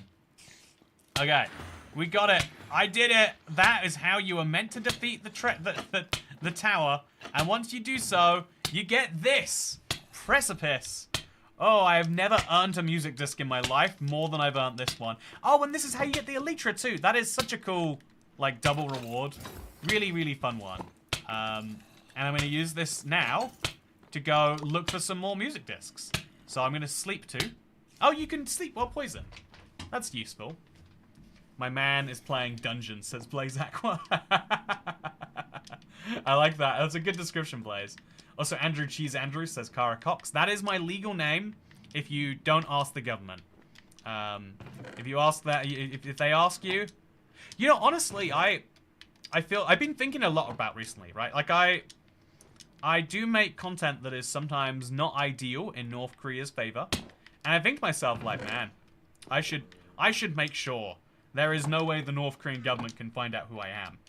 Okay, we got it. I did it. That is how you are meant to defeat the tower. And once you do so, you get this precipice. Oh, I have never earned a music disc in my life more than I've earned this one. Oh, and this is how you get the elytra too. That is such a cool, like, double reward. Really, really fun one. And I'm going to use this now to go look for some more music discs. So I'm going to sleep too. Oh, you can sleep while poisoned. That's useful. My man is playing Dungeons, says Blaze Aqua. I like that. That's a good description, Blaze. Also, Andrew Cheese Andrew says Cara Cox. That is my legal name if you don't ask the government. If you ask that, if they ask you... You know, honestly, I feel... I've been thinking a lot about recently, right? Like, I do make content that is sometimes not ideal in North Korea's favor. And I think to myself, like, man, I should make sure there is no way the North Korean government can find out who I am.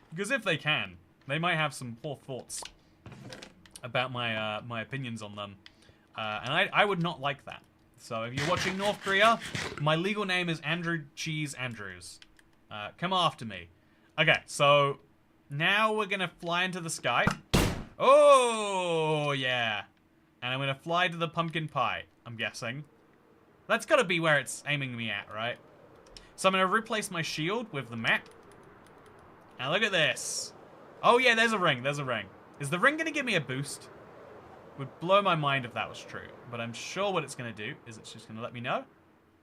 Because if they can, they might have some poor thoughts about my my opinions on them. And I would not like that. So if you're watching North Korea, my legal name is Andrew Cheese Andrews. Come after me. Okay, so now we're gonna fly into the sky. Oh, yeah. And I'm gonna fly to the pumpkin pie, I'm guessing. That's gotta be where it's aiming me at, right? So I'm gonna replace my shield with the map. Now look at this. Oh yeah, there's a ring, there's a ring. Is the ring gonna give me a boost? Would blow my mind if that was true. But I'm sure what it's gonna do is it's just gonna let me know.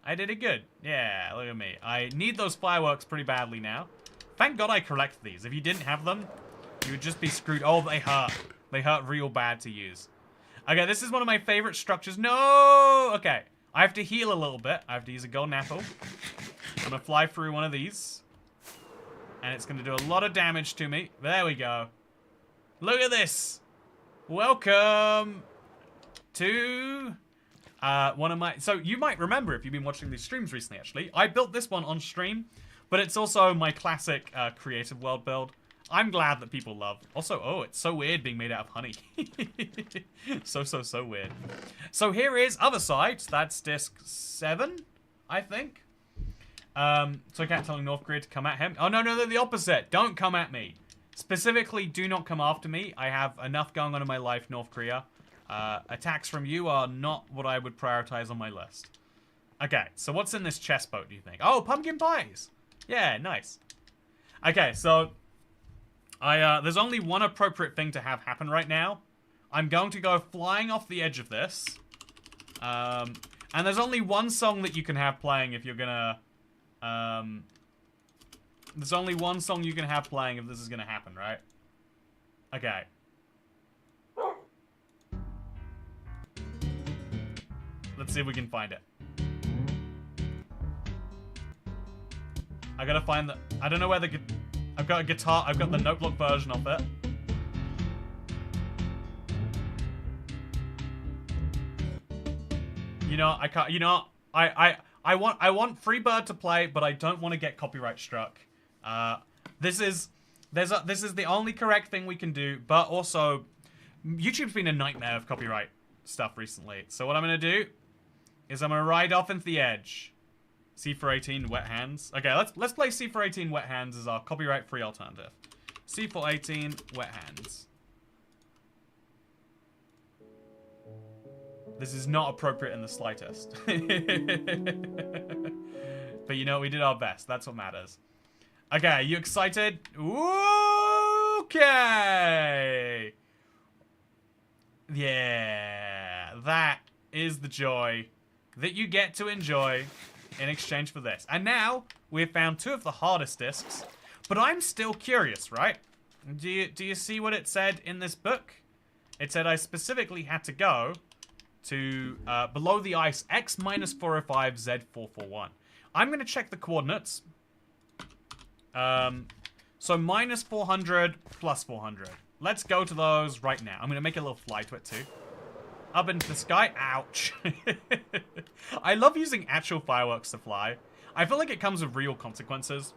I did it good. Yeah, look at me. I need those fireworks pretty badly now. Thank God I collect these. If you didn't have them, you would just be screwed. Oh, they hurt. They hurt real bad to use. Okay, this is one of my favorite structures. No! Okay, I have to heal a little bit. I have to use a golden apple. I'm gonna fly through one of these. And it's gonna do a lot of damage to me. There we go. Look at this. Welcome to one of my... So you might remember if you've been watching these streams recently, actually. I built this one on stream, but it's also my classic creative world build. I'm glad that people love. Also, oh, it's so weird being made out of honey. So weird. So here is other side. That's disc 7, I think. So I can't tell North Korea to come at him. Oh, no, they're the opposite. Don't come at me. Specifically, do not come after me. I have enough going on in my life, North Korea. Attacks from you are not what I would prioritize on my list. Okay, so what's in this chest boat, do you think? Oh, pumpkin pies. Yeah, nice. Okay, so... there's only one appropriate thing to have happen right now. I'm going to go flying off the edge of this. And there's only one song that you can have playing if you're gonna... there's only one song you can have playing if this is gonna happen, right? Okay. Let's see if we can find it. I gotta find the... I don't know where the... I've got a guitar. I've got the notebook version of it. You know, I can't. You know, I want Freebird to play, but I don't want to get copyright struck. This is the only correct thing we can do. But also, YouTube's been a nightmare of copyright stuff recently. So what I'm gonna do is I'm gonna ride off into the edge. C418 Wet Hands. Okay, let's play C418 Wet Hands as our copyright-free alternative. C418 Wet Hands. This is not appropriate in the slightest. But you know, we did our best. That's what matters. Okay, are you excited? Okay. Yeah, that is the joy that you get to enjoy in exchange for this. And now, we've found 2 of the hardest discs. But I'm still curious, right? Do you see what it said in this book? It said I specifically had to go to below the ice X minus 405 Z 441. I'm going to check the coordinates. So minus 400 plus 400. Let's go to those right now. I'm going to make a little fly to it too. Up into the sky. Ouch. I love using actual fireworks to fly. I feel like it comes with real consequences.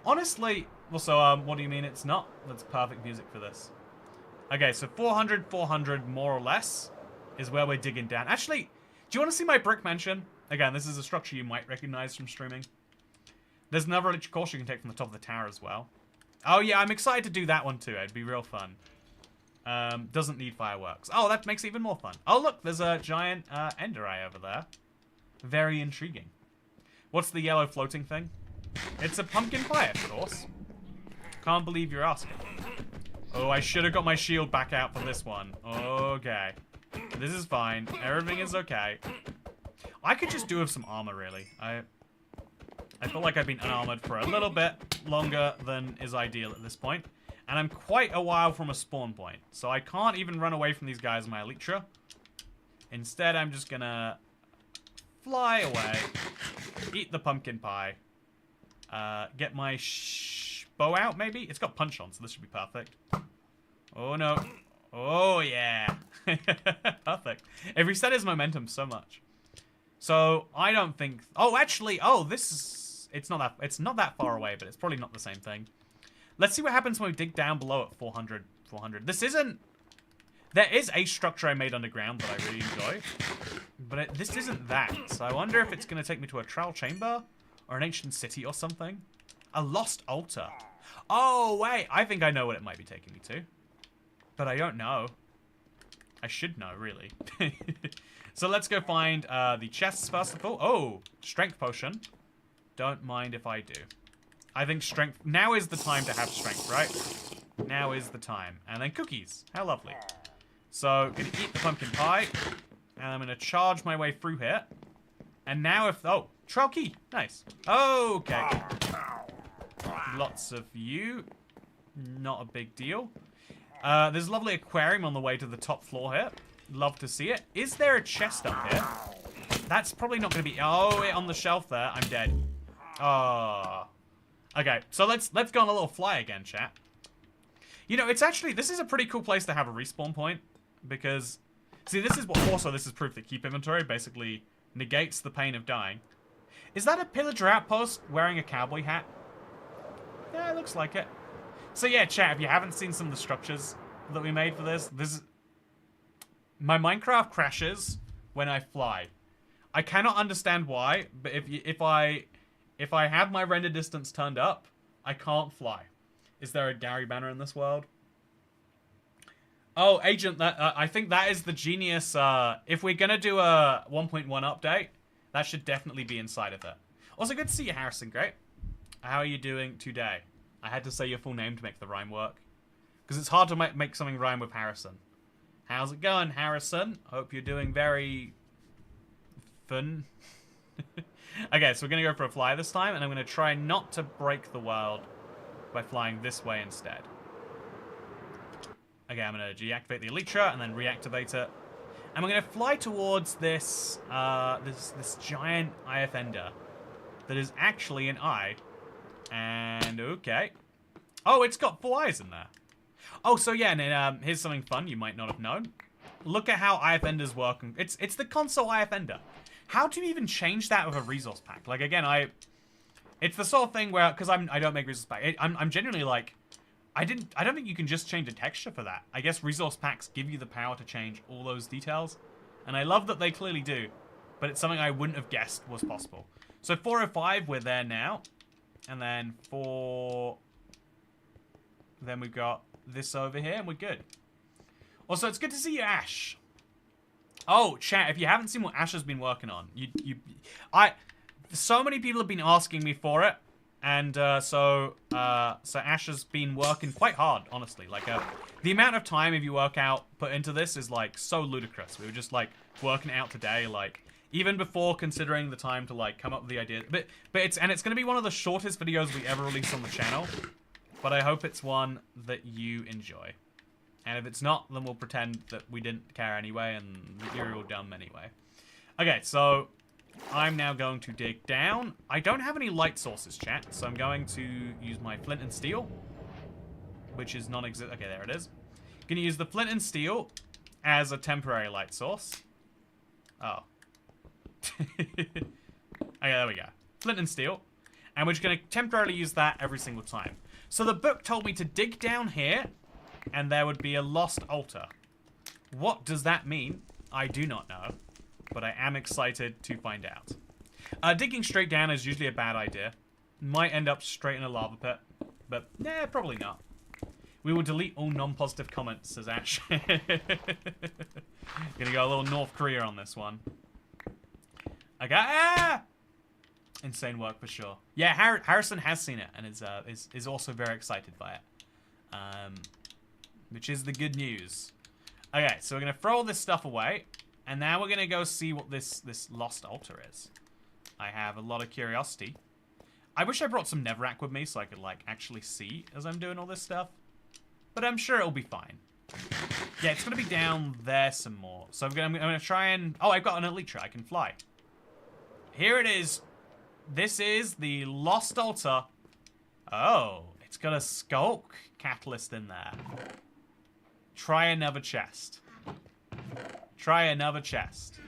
Honestly, also, what do you mean it's not? That's perfect music for this. Okay, so 400, 400, more or less, is where we're digging down. Actually, do you want to see my brick mansion? Again, this is a structure you might recognize from streaming. There's another course you can take from the top of the tower as well. Oh yeah, I'm excited to do that one too. It'd be real fun. Doesn't need fireworks. Oh, that makes it even more fun. Oh, look, there's a giant ender eye over there. Very intriguing. What's the yellow floating thing? It's a pumpkin pie, of course. Can't believe you're asking. Oh, I should have got my shield back out for this one. Okay. This is fine. Everything is okay. I could just do with some armor, really. I feel like I've been unarmored for a little bit longer than is ideal at this point. And I'm quite a while from a spawn point. So I can't even run away from these guys in my Elytra. Instead, I'm just gonna fly away. Eat the pumpkin pie. Get my bow out, maybe? It's got punch on, so this should be perfect. Oh, no. Oh, yeah. Perfect. It reset his momentum so much. So, I don't think... Oh, actually, this is... It's not that far away, but it's probably not the same thing. Let's see what happens when we dig down below at 400. This isn't... There is a structure I made underground that I really enjoy. But this isn't that. So I wonder if it's going to take me to a trial chamber or an ancient city or something. A lost altar. Oh, wait. I think I know what it might be taking me to. But I don't know. I should know, really. So let's go find the chests first of all. Oh, strength potion. Don't mind if I do. I think strength... Now is the time to have strength, right? Now is the time. And then cookies. How lovely. So, gonna eat the pumpkin pie. And I'm gonna charge my way through here. And now if... Oh, trial key. Nice. Okay. Lots of you. Not a big deal. There's a lovely aquarium on the way to the top floor here. Love to see it. Is there a chest up here? That's probably not going to be... Oh, on the shelf there. I'm dead. Oh. Okay, so let's go on a little fly again, chat. You know, it's actually... This is a pretty cool place to have a respawn point. Because... See, this is what... Also, this is proof that keep inventory basically negates the pain of dying. Is that a pillager outpost wearing a cowboy hat? Yeah, it looks like it. So yeah, chat, if you haven't seen some of the structures that we made for this is... My Minecraft crashes when I fly. I cannot understand why, but if I have my render distance turned up, I can't fly. Is there a Gary banner in this world? Oh, Agent, I think that is the genius. If we're gonna do a 1.1 update, that should definitely be inside of it. Also, good to see you, Harrison. Great. How are you doing today? I had to say your full name to make the rhyme work. Because it's hard to make something rhyme with Harrison. How's it going, Harrison? Hope you're doing very... fun. Okay, so we're going to go for a fly this time. And I'm going to try not to break the world by flying this way instead. Okay, I'm going to deactivate the Elytra and then reactivate it. And we're going to fly towards this, this giant eye offender that is actually an eye. And, okay. Oh, it's got 4 eyes in there. Oh, so yeah, and then, here's something fun you might not have known. Look at how eye offenders work. It's the console eye offender. How do you even change that with a resource pack? Like, again, it's the sort of thing where, because I don't make resource pack, I'm genuinely like, I don't think you can just change the texture for that. I guess resource packs give you the power to change all those details. And I love that they clearly do. But it's something I wouldn't have guessed was possible. So 405, we're there now. And then then we've got this over here, and we're good. Also, it's good to see you, Ash. Oh, chat, if you haven't seen what Ash has been working on, so many people have been asking me for it, and so Ash has been working quite hard, honestly. Like, the amount of time if you put into this is like so ludicrous. We were just like working it out today, like. Even before considering the time to like come up with the idea, but it's going to be one of the shortest videos we ever release on the channel. But I hope it's one that you enjoy. And if it's not, then we'll pretend that we didn't care anyway, and you're all dumb anyway. Okay, so I'm now going to dig down. I don't have any light sources, chat, so I'm going to use my flint and steel, which is non-existent. Okay, there it is. Gonna use the flint and steel as a temporary light source. Oh. Okay, there we go. Flint and steel. And we're just going to temporarily use that every single time. So the book told me to dig down here, and there would be a lost altar. What does that mean? I do not know, but I am excited to find out. Digging straight down is usually a bad idea. Might end up straight in a lava pit, but nah, probably not. We will delete all non-positive comments, says Ash. Gonna go a little North Korea on this one. Okay. Ah! Insane work for sure. Yeah, Harrison has seen it and is also very excited by it, which is the good news. Okay, so we're gonna throw all this stuff away, and now we're gonna go see what this lost altar is. I have a lot of curiosity. I wish I brought some netherrack with me so I could like actually see as I'm doing all this stuff. but I'm sure it'll be fine. Yeah, it's going to be down there some more. So I'm going to try and... Oh, I've got an elytra. I can fly. Here it is. This is the Lost Altar. Oh, it's got a Skulk catalyst in there. Try another chest. Try another chest.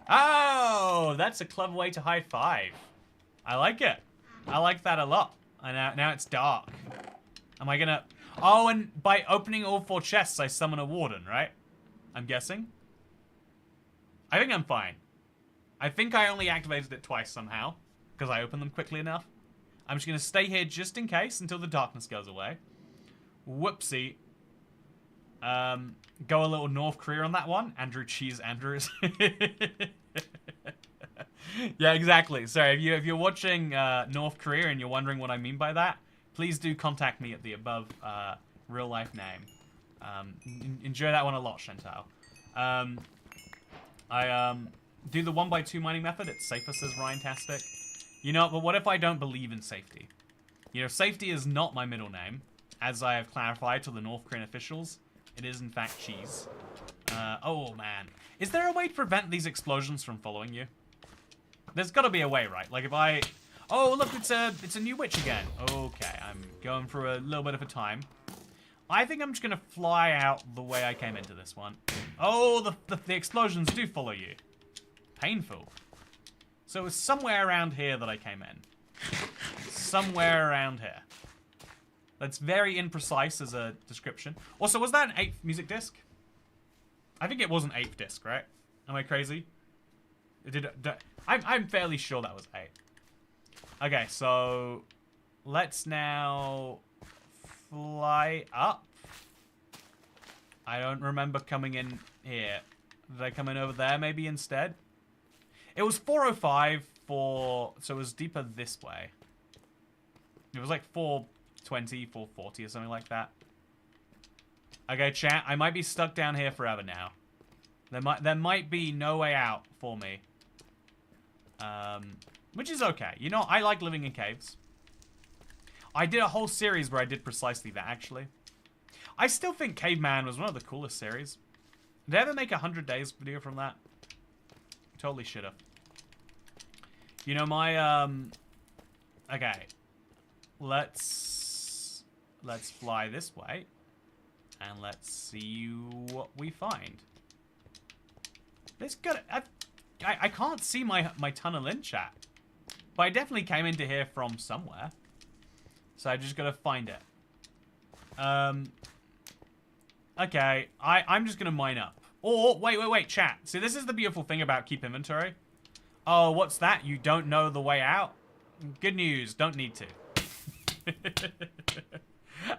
Oh, that's a clever way to high five. I like it. I like that a lot. And now it's dark. Am I gonna... Oh, and by opening all 4 chests, I summon a warden, right? I'm guessing. I think I'm fine. I think I only activated it twice somehow, because I opened them quickly enough. I'm just gonna stay here just in case until the darkness goes away. Whoopsie. Go a little North Korea on that one. Andrew Cheese Andrews. Yeah, exactly. Sorry, if you're watching North Korea and you're wondering what I mean by that, please do contact me at the above real life name. Enjoy that one a lot, Chantal. I do the 1x2 mining method. It's safer, says Ryan-tastic. You know, but what if I don't believe in safety? You know, safety is not my middle name, as I have clarified to the North Korean officials. It is, in fact, cheese. Oh, man. Is there a way to prevent these explosions from following you? There's got to be a way, right? Like, if I... Oh, look, it's a new witch again. Okay, I'm going for a little bit of a time. I think I'm just going to fly out the way I came into this one. Oh, the explosions do follow you. Painful. So it was somewhere around here that I came in. Somewhere around here. That's very imprecise as a description. Also, was that an 8th music disc? I think it was an 8th disc, right? Am I crazy? I'm fairly sure that was 8. Okay, so let's now fly up. I don't remember coming in here. Did I come in over there maybe instead? It was 405 so it was deeper this way. It was like 420, 440 or something like that. Okay, chat, I might be stuck down here forever now. There might be no way out for me. Which is okay. You know, I like living in caves. I did a whole series where I did precisely that, actually. I still think Caveman was one of the coolest series. Did I ever make a 100 days video from that? Totally should've. You know, my, okay. Let's fly this way. And let's see what we find. This got... I can't see my tunnel in, chat. But I definitely came into here from somewhere. So I just gotta find it. Okay, I'm just gonna mine up. Or, wait, chat. See, this is the beautiful thing about Keep Inventory. Oh, what's that? You don't know the way out? Good news, don't need to.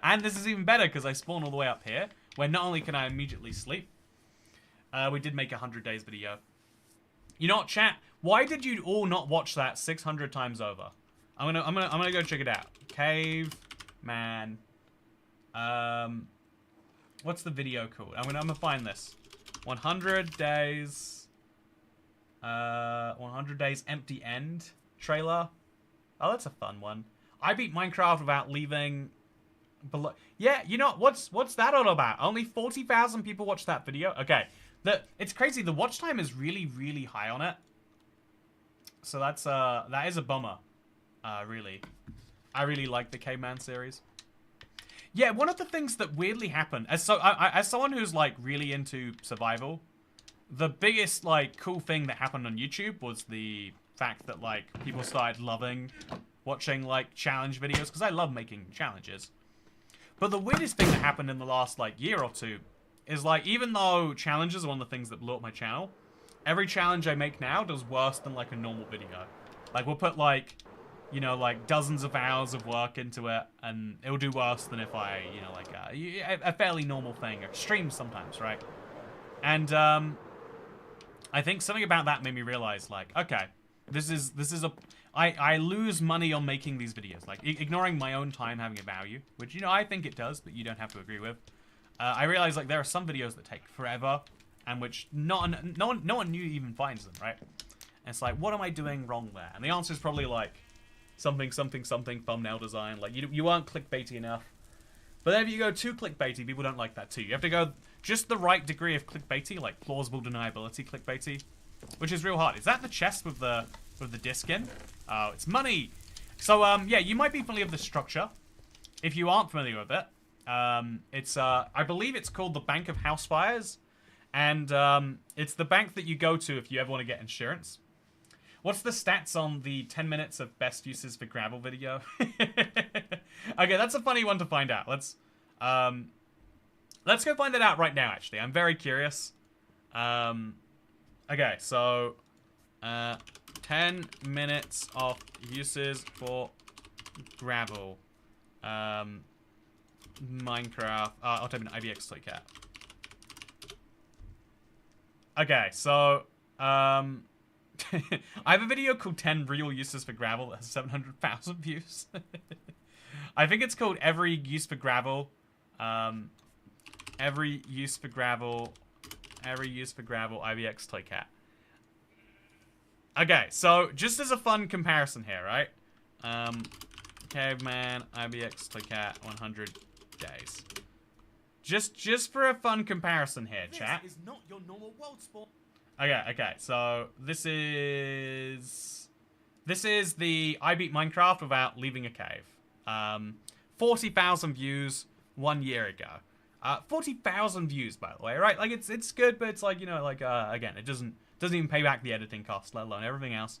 And this is even better because I spawn all the way up here, where not only can I immediately sleep, we did make a 100 days video. You know what, chat? Why did you all not watch that 600 times over? I'm gonna go check it out. Caveman. What's the video called? I'm gonna find this. 100 days. 100 days empty end trailer. Oh, that's a fun one. I beat Minecraft without leaving below. Yeah, you know what's that all about? Only 40,000 people watched that video. Okay, it's crazy. The watch time is really high on it. So that is a bummer. Really, I really like the Caveman series. Yeah, one of the things that weirdly happened as someone who's like really into survival, the biggest like cool thing that happened on YouTube was the fact that like people started loving watching like challenge videos because I love making challenges. But the weirdest thing that happened in the last like year or two is like even though challenges are one of the things that blew up my channel, every challenge I make now does worse than like a normal video. Like we'll put like, you know, like dozens of hours of work into it, and it'll do worse than if I, you know, like a fairly normal thing, or stream sometimes, right? And I think something about that made me realize, like, okay, I lose money on making these videos, like ignoring my own time having a value, which you know I think it does, but you don't have to agree with. I realize like there are some videos that take forever, and which no one new even finds them, right? And it's like, what am I doing wrong there? And the answer is probably like something thumbnail design. Like you weren't clickbaity enough. But then if you go too clickbaity, people don't like that too. You have to go just the right degree of clickbaity, like plausible deniability clickbaity, which is real hard. Is that the chest with the disc in? Oh, it's money. So yeah, you might be familiar with the structure. If you aren't familiar with it, it's I believe it's called the Bank of House Fires, and it's the bank that you go to if you ever want to get insurance. What's the stats on the 10 minutes of best uses for gravel video? Okay, that's a funny one to find out. Let's go find that out right now, actually. I'm very curious. Okay, so 10 minutes of uses for gravel. Minecraft. I'll type in IBX toy cat. Okay, so I have a video called 10 real uses for gravel that has 700,000 views. I think it's called every use for gravel. Every use for gravel IBX toy cat. Okay, so just as a fun comparison here, right? Caveman IBX toy cat 100 days. Just for a fun comparison here, chat. This is not your normal world sport. Okay, so this is the I beat Minecraft without leaving a cave. 40,000 views 1 year ago. 40,000 views, by the way, right? Like it's good, but it's like, you know, like again, it doesn't even pay back the editing cost, let alone everything else.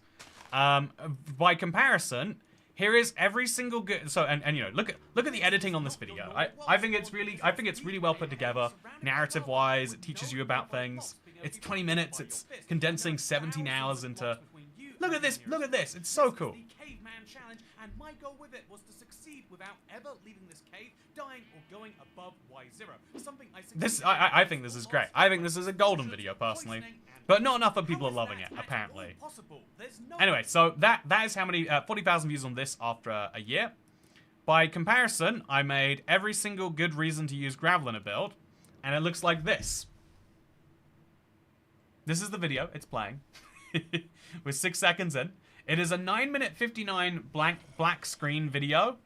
By comparison, here is every single good. So and you know, look at the editing on this video. I think it's really well put together, narrative wise. It teaches you about things. It's 20 minutes. It's condensing 17 hours into. Look at this. It's so cool. The caveman challenge, and my goal with it was to succeed without ever leaving this cave, dying, or going above Y0. Something I think this is great. I think this is a golden video personally, but not enough of people are loving it apparently. Anyway, so that is how many 40,000 views on this after a year. By comparison, I made every single good reason to use gravel in a build, and it looks like this. This is the video. It's playing. We're 6 seconds in. It is a 9-minute 59 black screen video.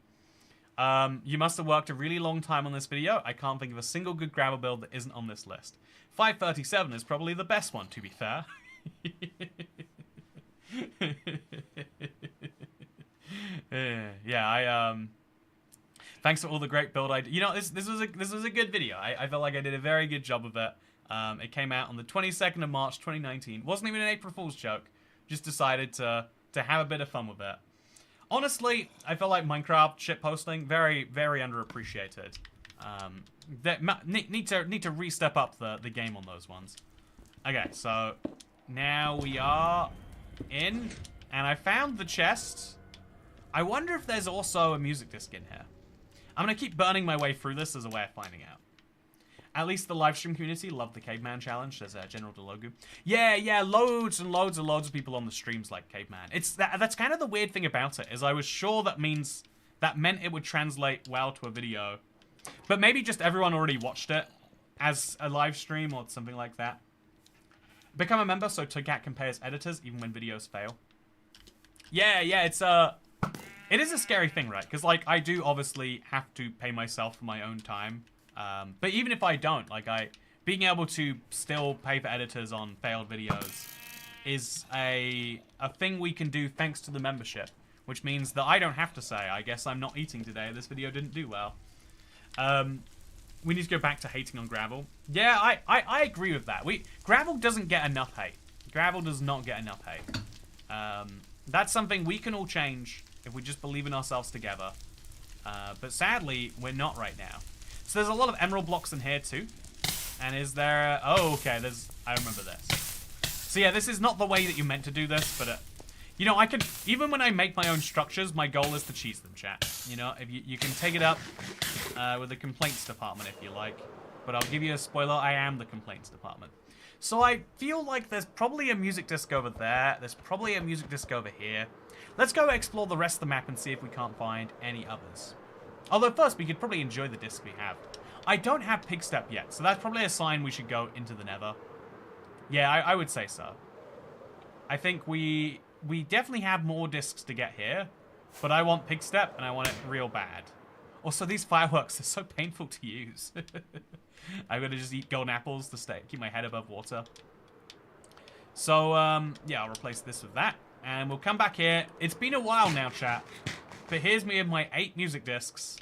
You must have worked a really long time on this video. I can't think of a single good gravel build that isn't on this list. 537 is probably the best one, to be fair. Yeah, thanks for all the great build ideas. You know, this was a good video. I felt like I did a very good job of it. It came out on the 22nd of March 2019. Wasn't even an April Fool's joke. Just decided to have a bit of fun with it. Honestly, I feel like Minecraft shitposting very, very underappreciated. Need to re-step up the game on those ones. Okay, so now we are in, and I found the chest. I wonder if there's also a music disc in here. I'm gonna keep burning my way through this as a way of finding out. At least the live stream community loved the Caveman Challenge. There's General Delogu. Yeah, loads and loads of people on the streams like Caveman. That's kind of the weird thing about it, is I was sure that meant it would translate well to a video. But maybe just everyone already watched it as a live stream or something like that. Become a member so Toycat compares editors even when videos fail. Yeah, it is a scary thing, right? Because, like, I do obviously have to pay myself for my own time. But even if I don't, like, being able to still pay for editors on failed videos is a thing we can do thanks to the membership, which means that I don't have to say, I guess I'm not eating today, this video didn't do well. We need to go back to hating on gravel. Yeah, I agree with that. Gravel doesn't get enough hate. Gravel does not get enough hate. That's something we can all change if we just believe in ourselves together. But sadly, we're not right now. So there's a lot of emerald blocks in here too. And is there... oh, okay, I remember this. So yeah, this is not the way that you're meant to do this, but... you know, I can... even when I make my own structures, my goal is to cheese them, chat. You know, if you can take it up with the complaints department if you like. But I'll give you a spoiler, I am the complaints department. So I feel like there's probably a music disc over there. There's probably a music disc over here. Let's go explore the rest of the map and see if we can't find any others. Although first, we could probably enjoy the discs we have. I don't have Pig Step yet, so that's probably a sign we should go into the Nether. Yeah, I would say so. I think we definitely have more discs to get here, but I want Pig Step, and I want it real bad. Also, these fireworks are so painful to use. I'm gonna just eat golden apples to keep my head above water. So, yeah, I'll replace this with that. And we'll come back here. It's been a while now, chat. But here's me with my 8 music discs.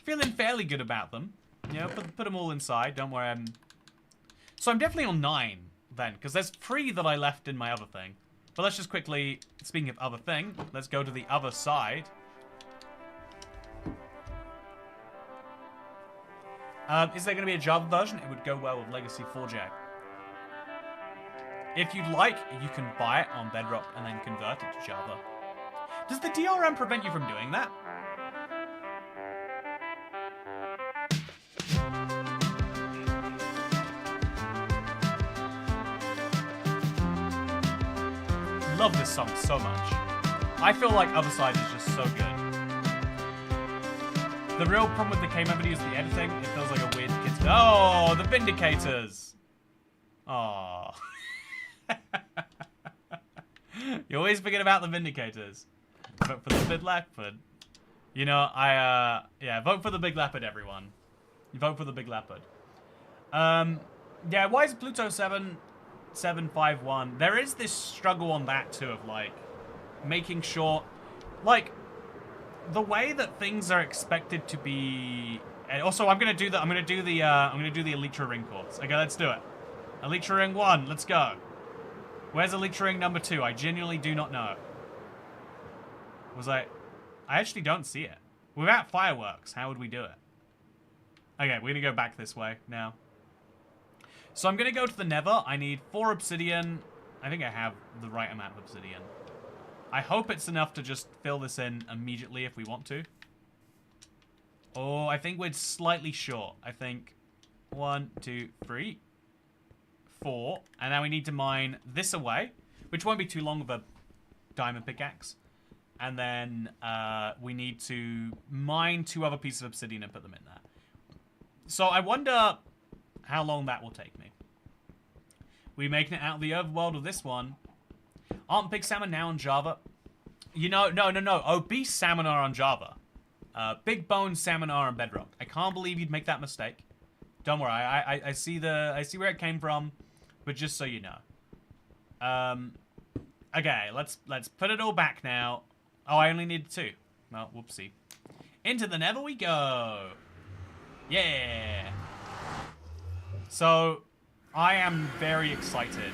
Feeling fairly good about them. You know, put them all inside. Don't worry. So I'm definitely on 9 then, because there's 3 that I left in my other thing. But let's just quickly, speaking of other thing, let's go to the other side. Is there going to be a Java version? It would go well with Legacy 4J. If you'd like, you can buy it on Bedrock and then convert it to Java. Does the DRM prevent you from doing that? Love this song so much. I feel like Other Side is just so good. The real problem with the K-Melody is the editing. It feels like a weird kid's... Oh, the Vindicators! Oh. You always forget about the Vindicators. Vote for the Big Leopard. You know, yeah, vote for the Big Leopard, everyone. You vote for the Big Leopard. Yeah, why is Pluto 751? There is this struggle on that too of like making sure, like, the way that things are expected to be. And also, I'm gonna do the Elytra Ring chords. Okay, let's do it. Elytra Ring 1, let's go. Where's Elytra Ring number 2? I genuinely do not know. I actually don't see it. Without fireworks, how would we do it? Okay, we're gonna go back this way now. So I'm gonna go to the Nether. I need 4 obsidian. I think I have the right amount of obsidian. I hope it's enough to just fill this in immediately if we want to. Oh, I think we're slightly short. I think 1, 2, 3, 4. And now we need to mine this away, which won't be too long of a diamond pickaxe. And then we need to mine 2 other pieces of obsidian and put them in there. So I wonder how long that will take me. We making it out of the overworld with this one. Aren't big salmon now on Java? You know, no. Obese salmon are on Java. Big bone salmon are on Bedrock. I can't believe you'd make that mistake. Don't worry, I see where it came from, but just so you know. Okay, let's put it all back now. Oh, I only need 2. Well, whoopsie. Into the Nether we go. Yeah. So, I am very excited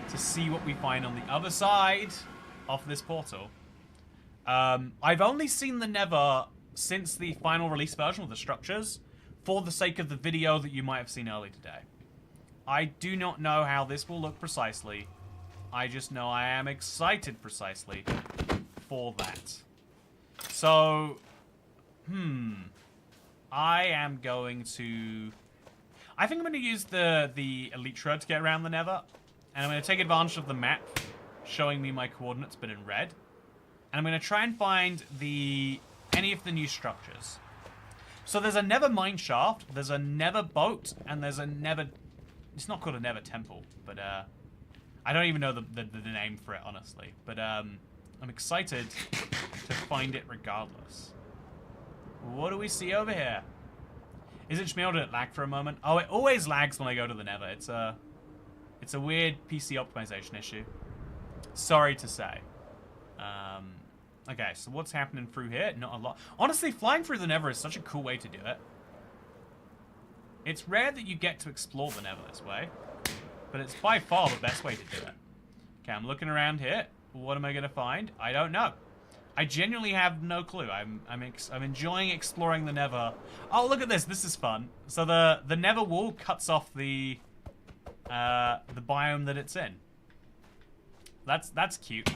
to see what we find on the other side of this portal. I've only seen the Nether since the final release version of the structures, for the sake of the video that you might have seen earlier today. I do not know how this will look precisely. I just know I am excited precisely for that. So, I am going to... I think I'm going to use the Elytra to get around the Nether. And I'm going to take advantage of the map showing me my coordinates, but in red. And I'm going to try and find any of the new structures. So there's a Nether mine shaft, there's a Nether boat, and there's a Nether... It's not called a Nether temple, but I don't even know the name for it, honestly. But I'm excited to find it regardless. What do we see over here? Is it Schmiel? Did it lag for a moment? Oh, it always lags when I go to the Nether. It's a weird PC optimization issue. Sorry to say. Okay, so what's happening through here? Not a lot. Honestly, flying through the Nether is such a cool way to do it. It's rare that you get to explore the Nether this way, but it's by far the best way to do it. Okay, I'm looking around here. What am I going to find? I don't know. I genuinely have no clue. I'm enjoying exploring the Nether. Oh, look at this. This is fun. So the Nether wall cuts off the biome that it's in. That's cute.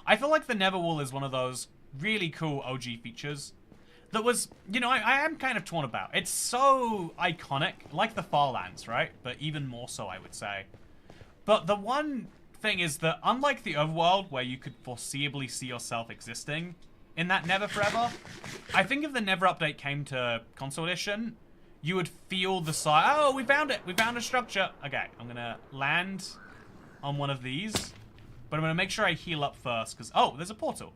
I feel like the Nether wall is one of those really cool OG features that was, you know, I am kind of torn about. It's so iconic, like the Farlands, right? But even more so, I would say. But the one thing is that unlike the overworld, where you could foreseeably see yourself existing in that Nether forever, I think if the Nether update came to console edition, you would feel the side. Oh, we found it. We found a structure. Okay, I'm gonna land on one of these, but I'm gonna make sure I heal up first because, oh, there's a portal.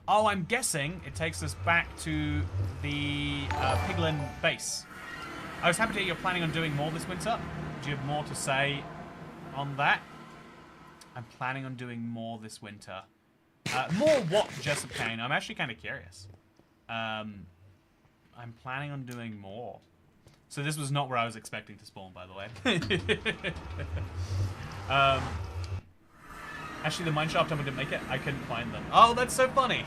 Oh, I'm guessing it takes us back to the Piglin base. I was happy to hear you're planning on doing more this winter. Do you have more to say on that? I'm planning on doing more this winter. More what, Jessup Kane? I'm actually kind of curious. I'm planning on doing more. So this was not where I was expecting to spawn, by the way. Actually, the mineshaft tunnel didn't make it. I couldn't find them. Oh, that's so funny.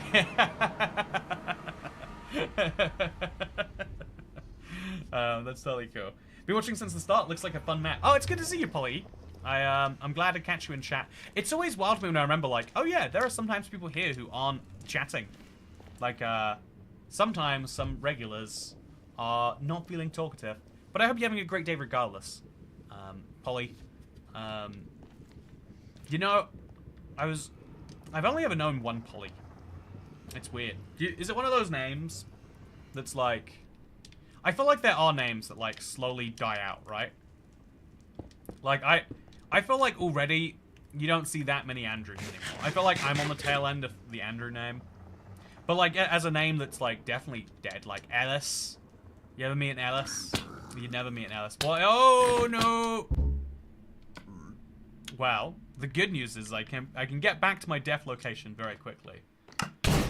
That's totally cool. Been watching since the start. Looks like a fun map. Oh, it's good to see you, Polly. I'm glad to catch you in chat. It's always wild to me when I remember, like, oh yeah, there are sometimes people here who aren't chatting. Like, sometimes some regulars are not feeling talkative. But I hope you're having a great day regardless, Polly. You know, I've only ever known one Polly. It's weird. Is it one of those names that's like... I feel like there are names that, like, slowly die out, right? Like, I feel like already you don't see that many Andrews anymore. I feel like I'm on the tail end of the Andrew name. But, like, as a name that's, like, definitely dead. Like, Ellis. You ever meet an Ellis? You never meet an Ellis. Boy, oh, no! Well, the good news is I can get back to my death location very quickly.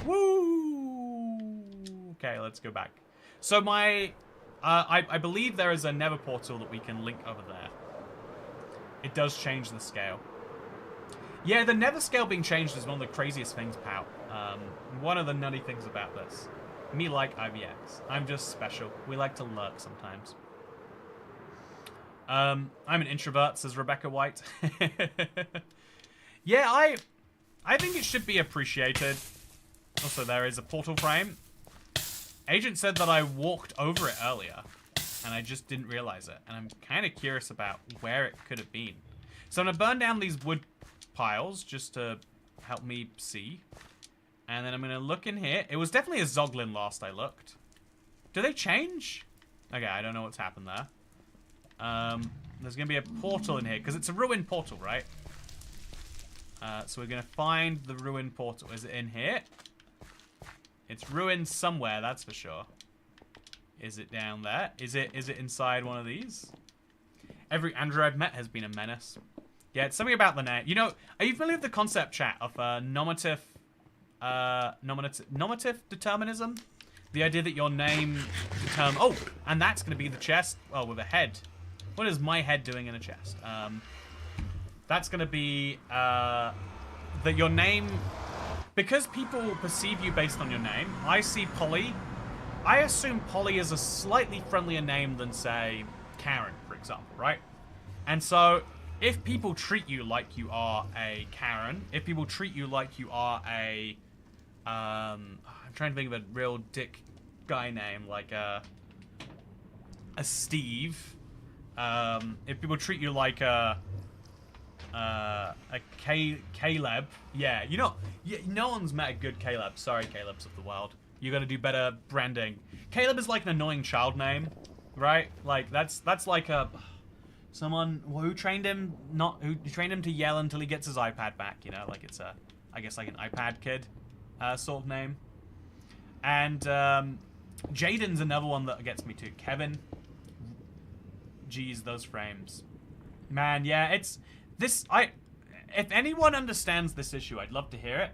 Woo! Okay, let's go back. So my... I believe there is a nether portal that we can link over there. It does change the scale. Yeah, the nether scale being changed is one of the craziest things, pal. One of the nutty things about this. Me like IVX. I'm just special. We like to lurk sometimes. I'm an introvert, says Rebecca White. Yeah, I think it should be appreciated. Also, there is a portal frame. Agent said that I walked over it earlier, and I just didn't realize it. And I'm kind of curious about where it could have been. So I'm going to burn down these wood piles just to help me see. And then I'm going to look in here. It was definitely a Zoglin last I looked. Do they change? Okay, I don't know what's happened there. There's going to be a portal in here, because it's a ruined portal, right? So we're going to find the ruined portal. Is it in here? It's ruined somewhere, that's for sure. Is it down there? Is it inside one of these? Every Andrew I've met has been a menace. Yeah, it's something about the name. You know, are you familiar with the concept, chat, of nominative determinism? The idea that your name determines... Oh, and that's going to be the chest. Oh, with a head. What is my head doing in a chest? That's going to be that your name... Because people perceive you based on your name, I see Polly. I assume Polly is a slightly friendlier name than, say, Karen, for example, right? And so, if people treat you like you are a Karen, if people treat you like you are a... I'm trying to think of a real dick guy name, like a Steve. If people treat you like a Caleb. Yeah, you know, no one's met a good Caleb. Sorry, Calebs of the world. You got to do better branding. Caleb is like an annoying child name, right? Like that's like a someone who trained him who trained him to yell until he gets his iPad back. You know, like it's I guess like an iPad kid sort of name. And Jaden's another one that gets me too. Kevin. Geez, those frames. Man, yeah, it's this. If anyone understands this issue, I'd love to hear it.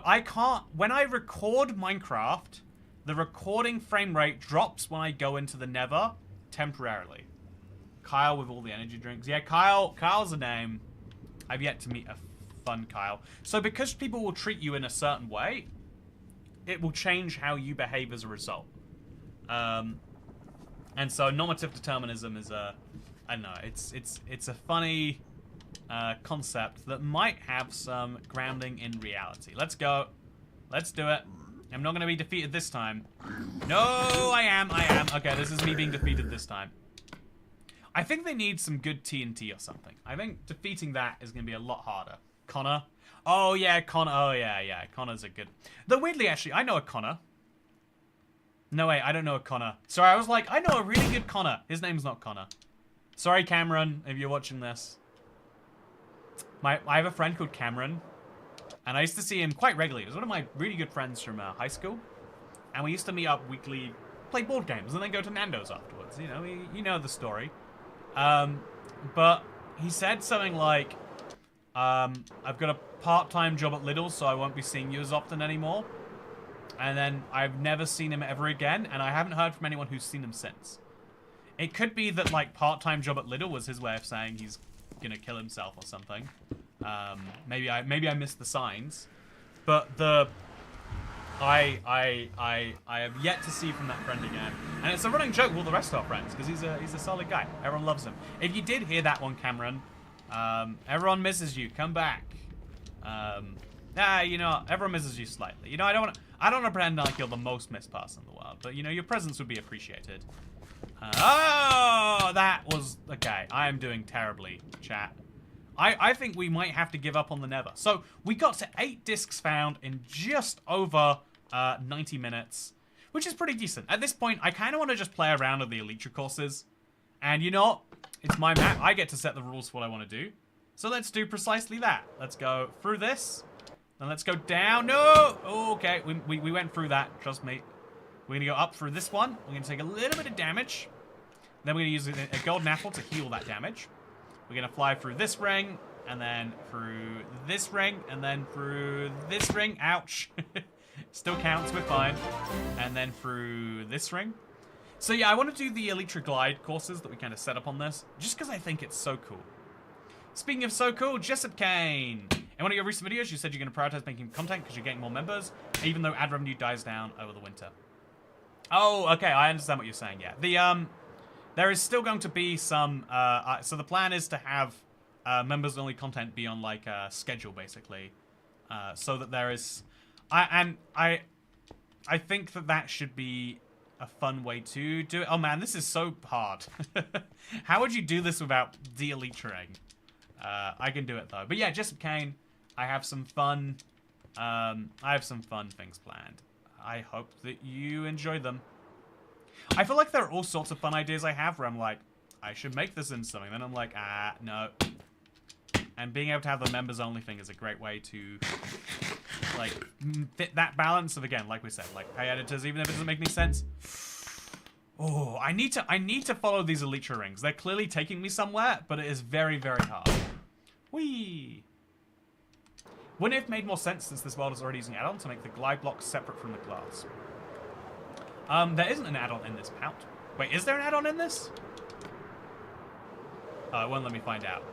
I can't. When I record Minecraft, the recording frame rate drops when I go into the Nether temporarily. Kyle with all the energy drinks. Yeah, Kyle's a name. I've yet to meet a fun Kyle. So because people will treat you in a certain way, it will change how you behave as a result. And so normative determinism is I don't know. It's a funny concept that might have some grounding in reality. Let's go. Let's do it. I'm not going to be defeated this time. No, I am. Okay, this is me being defeated this time. I think they need some good TNT or something. I think defeating that is going to be a lot harder. Connor. Oh, yeah, Connor. Oh, yeah. Connor's a good... Though, weirdly, actually, I know a Connor. No, wait, I don't know a Connor. Sorry, I was like, I know a really good Connor. His name's not Connor. Sorry, Cameron, if you're watching this. I have a friend called Cameron. And I used to see him quite regularly. He was one of my really good friends from high school. And we used to meet up weekly, play board games, and then go to Nando's afterwards. You know, you know the story. But he said something like, I've got a part-time job at Lidl, so I won't be seeing you as often anymore. And then I've never seen him ever again, and I haven't heard from anyone who's seen him since. It could be that, like, part-time job at Lidl was his way of saying he's gonna kill himself or something. Maybe I missed the signs. But I have yet to see from that friend again. And it's a running joke with all the rest of our friends, because he's a solid guy. Everyone loves him. If you did hear that one, Cameron, everyone misses you. Come back. You know, everyone misses you slightly. You know, I don't want to pretend like you're the most missed person in the world, but you know, your presence would be appreciated. Oh, that was okay. I am doing terribly, chat. I think we might have to give up on the Nether. So we got to 8 discs found in just over 90 minutes, which is pretty decent. At this point, I kind of want to just play around with the Elytra courses. And you know what? It's my map. I get to set the rules for what I want to do. So let's do precisely that. Let's go through this. Then let's go down. No! Okay, we went through that. Trust me. We're going to go up through this one. We're going to take a little bit of damage. Then we're going to use a golden apple to heal that damage. We're going to fly through this ring, and then through this ring, and then through this ring. Ouch. Still counts, we're fine. And then through this ring. So yeah, I want to do the Elytra Glide courses that we kind of set up on this, just because I think it's so cool. Speaking of so cool, Jessup Kane. In one of your recent videos, you said you're going to prioritize making content because you're getting more members, even though ad revenue dies down over the winter. Oh, okay, I understand what you're saying, yeah. There is still going to be some, so the plan is to have members-only content be on, like, a schedule, basically. So that there is... I think that should be a fun way to do it. Oh, man, this is so hard. How would you do this without de-Elytraing? I can do it, though. But yeah, Jessup Kane, I have some fun... things planned. I hope that you enjoy them. I feel like there are all sorts of fun ideas I have where I'm like, I should make this into something. Then I'm like, no. And being able to have the members only thing is a great way to, like, fit that balance of, again, like we said, like, pay editors, even if it doesn't make any sense. Oh, I need to follow these Elytra rings. They're clearly taking me somewhere, but it is very, very hard. Whee! Wouldn't it have made more sense, since this world is already using add-on, to make the glide blocks separate from the glass? There isn't an add-on in this pout. Wait, is there an add-on in this? Oh, it won't let me find out.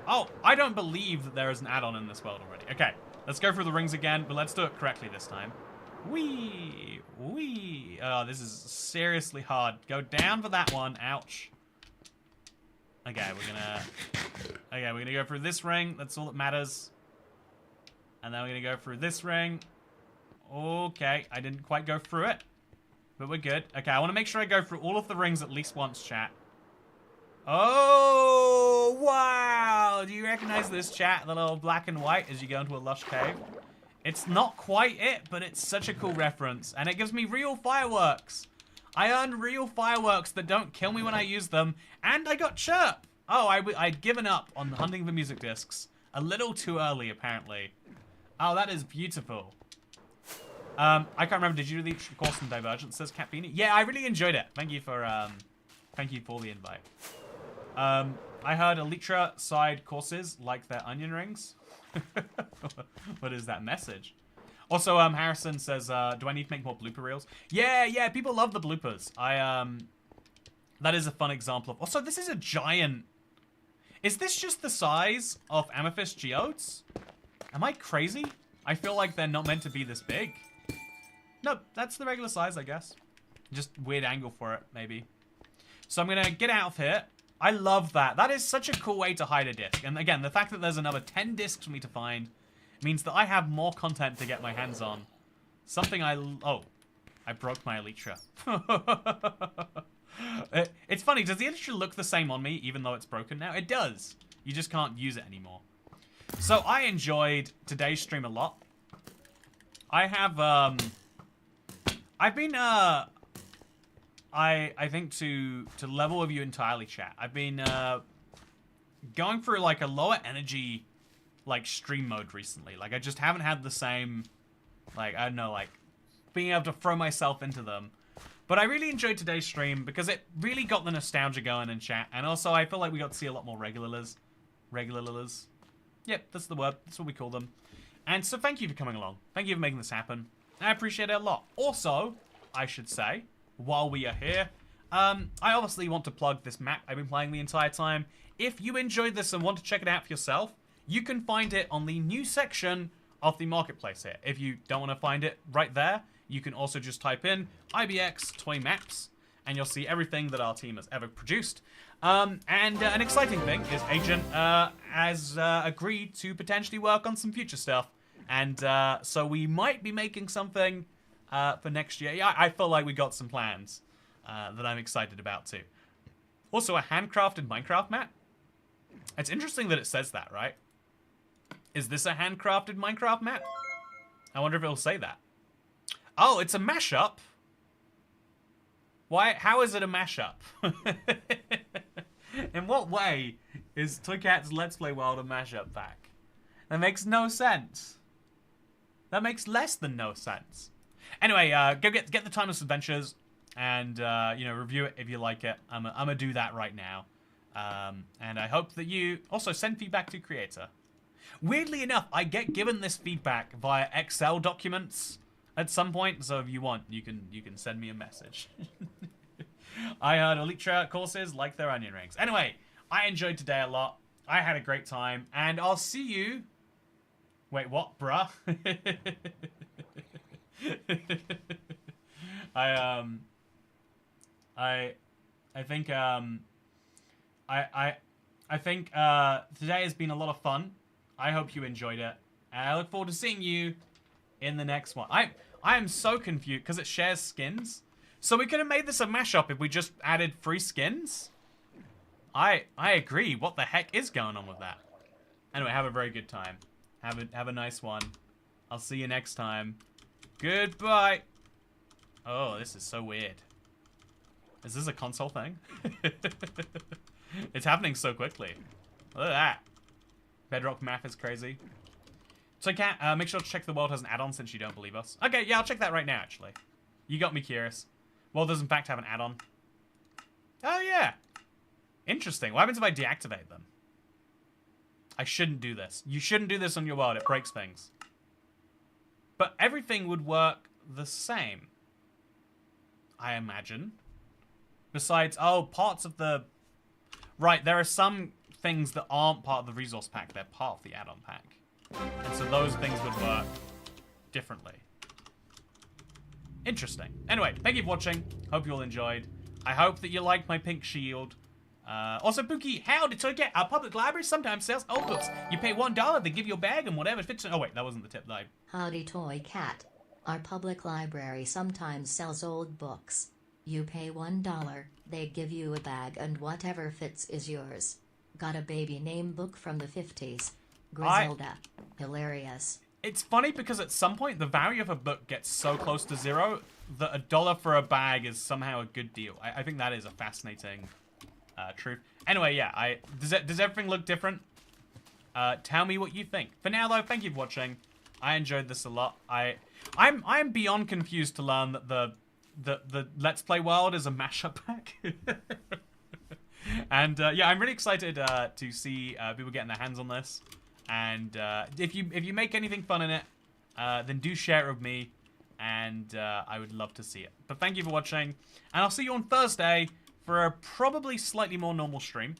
Oh, I don't believe that there is an add-on in this world already. Okay, let's go through the rings again, but let's do it correctly this time. Whee! Whee! Oh, this is seriously hard. Go down for that one. Ouch. Okay, we're gonna go through this ring. That's all that matters. And then we're gonna go through this ring. Okay, I didn't quite go through it. But we're good. Okay, I want to make sure I go through all of the rings at least once, chat. Oh, wow! Do you recognize this, chat? The little black and white as you go into a lush cave? It's not quite it, but it's such a cool reference. And it gives me real fireworks. I earned real fireworks that don't kill me when I use them. And I got chirp. Oh, I'd given up on hunting for music discs. A little too early, apparently. Oh, that is beautiful. I can't remember. Did you do the course in Divergence? Says Cat Beanie. Yeah, I really enjoyed it. Thank you for the invite. I heard Elytra side courses like their onion rings. What is that message? Also, Harrison says, do I need to make more blooper reels? Yeah, people love the bloopers. That is a fun example of... Also, this is a giant... Is this just the size of Amethyst Geodes? Am I crazy? I feel like they're not meant to be this big. No, that's the regular size, I guess. Just weird angle for it, maybe. So I'm gonna get out of here. I love that. That is such a cool way to hide a disc. And again, the fact that there's another 10 discs for me to find means that I have more content to get my hands on. Something oh, I broke my Elytra. It's funny, does the Elytra look the same on me even though it's broken now? It does. You just can't use it anymore. So I enjoyed today's stream a lot. I have, I've been, I think to level with you entirely, chat, I've been, going through, like, a lower energy like, stream mode recently. Like, I just haven't had the same, like, I don't know, like, being able to throw myself into them. But I really enjoyed today's stream because it really got the nostalgia going in chat. And also, I feel like we got to see a lot more regulars. Regulars. Yep, that's the word. That's what we call them. And so thank you for coming along. Thank you for making this happen. I appreciate it a lot. Also, I should say, while we are here, I obviously want to plug this map I've been playing the entire time. If you enjoyed this and want to check it out for yourself, you can find it on the new section of the marketplace here. If you don't want to find it right there, you can also just type in IBX Toy Maps, and you'll see everything that our team has ever produced. And an exciting thing is Agent has agreed to potentially work on some future stuff. And so we might be making something for next year. Yeah, I feel like we got some plans that I'm excited about too. Also, a handcrafted Minecraft map. It's interesting that it says that, right? Is this a handcrafted Minecraft map? I wonder if it'll say that. Oh, it's a mashup. Why? How is it a mashup? In what way is Toycat's Let's Play World a mashup pack? That makes no sense. That makes less than no sense. Anyway, go get the Timeless Adventures and you know, review it if you like it. I'm gonna do that right now. And I hope that you also send feedback to creator. Weirdly enough, I get given this feedback via Excel documents at some point, so if you want, you can send me a message. I heard Elitra courses like their onion rings. Anyway, I enjoyed today a lot. I had a great time, and I'll see you. Wait, what, bruh? I think today has been a lot of fun. I hope you enjoyed it, and I look forward to seeing you in the next one. I am so confused because it shares skins. So we could have made this a mashup if we just added free skins. I agree. What the heck is going on with that? Anyway, have a very good time. Have a nice one. I'll see you next time. Goodbye. Oh, this is so weird. Is this a console thing? It's happening so quickly. Look at that. Bedrock math is crazy. So make sure to check the world has an add-on since you don't believe us. Okay, yeah, I'll check that right now, actually. You got me curious. World does in fact have an add-on. Oh, yeah. Interesting. What happens if I deactivate them? I shouldn't do this. You shouldn't do this on your world. It breaks things. But everything would work the same, I imagine. Besides, oh, parts of the... Right, there are some things that aren't part of the resource pack. They're part of the add-on pack. And so those things would work differently. Interesting. Anyway, thank you for watching. Hope you all enjoyed. I hope that you liked my pink shield. Also, Pookie, how did Toy get? Our public library sometimes sells old books. You pay $1, they give you a bag and whatever fits in. Oh, wait, that wasn't the tip. No. Howdy, Toy Cat. Our public library sometimes sells old books. You pay $1, they give you a bag and whatever fits is yours. Got a baby name book from the 50s. Griselda. Hilarious. It's funny because at some point the value of a book gets so close to zero that $1 for a bag is somehow a good deal. I think that is a fascinating truth. Anyway, yeah, does everything look different? Tell me what you think. For now, though, thank you for watching. I enjoyed this a lot. I'm beyond confused to learn that the Let's Play world is a mashup pack. And yeah, I'm really excited to see people getting their hands on this. And if you make anything fun in it, then do share it with me, and I would love to see it. But thank you for watching, and I'll see you on Thursday for a probably slightly more normal stream.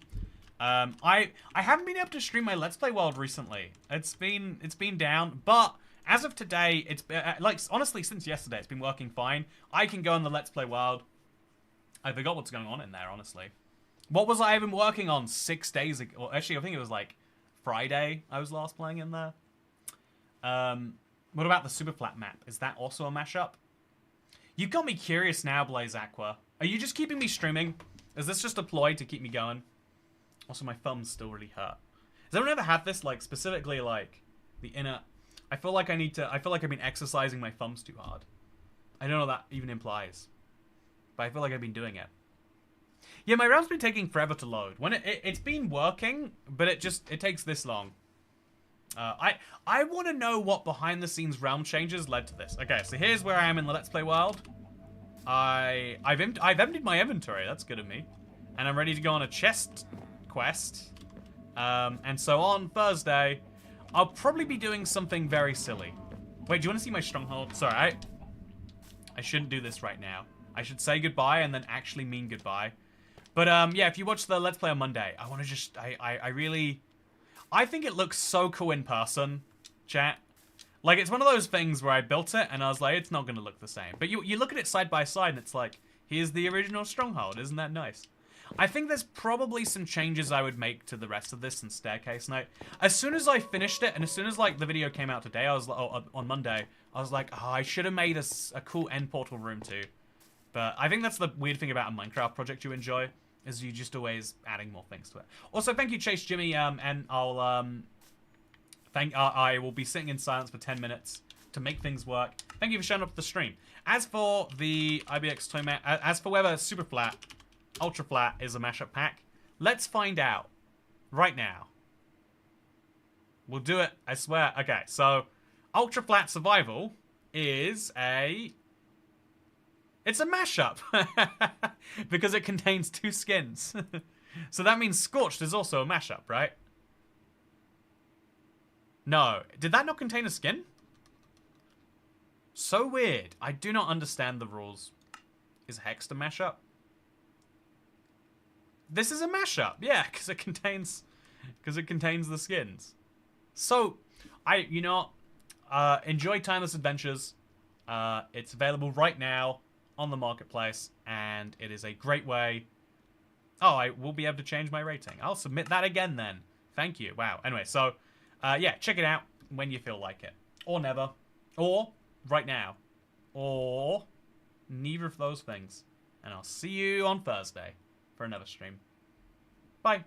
I haven't been able to stream my Let's Play world recently. It's been down, but as of today, it's like honestly since yesterday, it's been working fine. I can go on the Let's Play world. I forgot what's going on in there, honestly. What was I even working on 6 days ago? Well, actually, I think it was like Friday I was last playing in there. What about the super flat map? Is that also a mashup? You got me curious now, Blaze Aqua. Are you just keeping me streaming? Is this just a ploy to keep me going? Also, my thumbs still really hurt. Has anyone ever had this, like, specifically, like, the inner... I feel like I've been exercising my thumbs too hard. I don't know what that even implies. But I feel like I've been doing it. Yeah, my RAM's been taking forever to load. When it's been working, but it takes this long. I want to know what behind the scenes realm changes led to this. Okay, so here's where I am in the Let's Play world. I've emptied my inventory. That's good of me, and I'm ready to go on a chest quest. And so on Thursday, I'll probably be doing something very silly. Wait, do you want to see my stronghold? Sorry, I shouldn't do this right now. I should say goodbye and then actually mean goodbye. But yeah, if you watch the Let's Play on Monday, I want to just, I think it looks so cool in person, chat. Like, it's one of those things where I built it and I was like, it's not going to look the same. But you look at it side by side and it's like, here's the original stronghold. Isn't that nice? I think there's probably some changes I would make to the rest of this and Staircase Night. As soon as I finished it, and as soon as, like, the video came out today, I was like, on Monday, I was like, oh, I should have made a cool end portal room too. But I think that's the weird thing about a Minecraft project you enjoy, is you just always adding more things to it. Also, thank you, Chase Jimmy, and I'll, I will be sitting in silence for 10 minutes to make things work. Thank you for showing up to the stream. As for the IBX Toy Mat, as for whether Super Flat, Ultra Flat is a mashup pack, let's find out right now. We'll do it, I swear. Okay, so Ultra Flat Survival is it's a mashup because it contains 2 skins. So that means Scorched is also a mashup, right? No, did that not contain a skin? So weird. I do not understand the rules. Is Hexed a mashup? This is a mashup, yeah, because it contains the skins. So, enjoy Timeless Adventures. It's available right now on the marketplace, and it is a great way. Oh, I will be able to change my rating. I'll submit that again then. Thank you. Wow. Anyway, so yeah, check it out when you feel like it, or never, or right now, or neither of those things. And I'll see you on Thursday for another stream. Bye.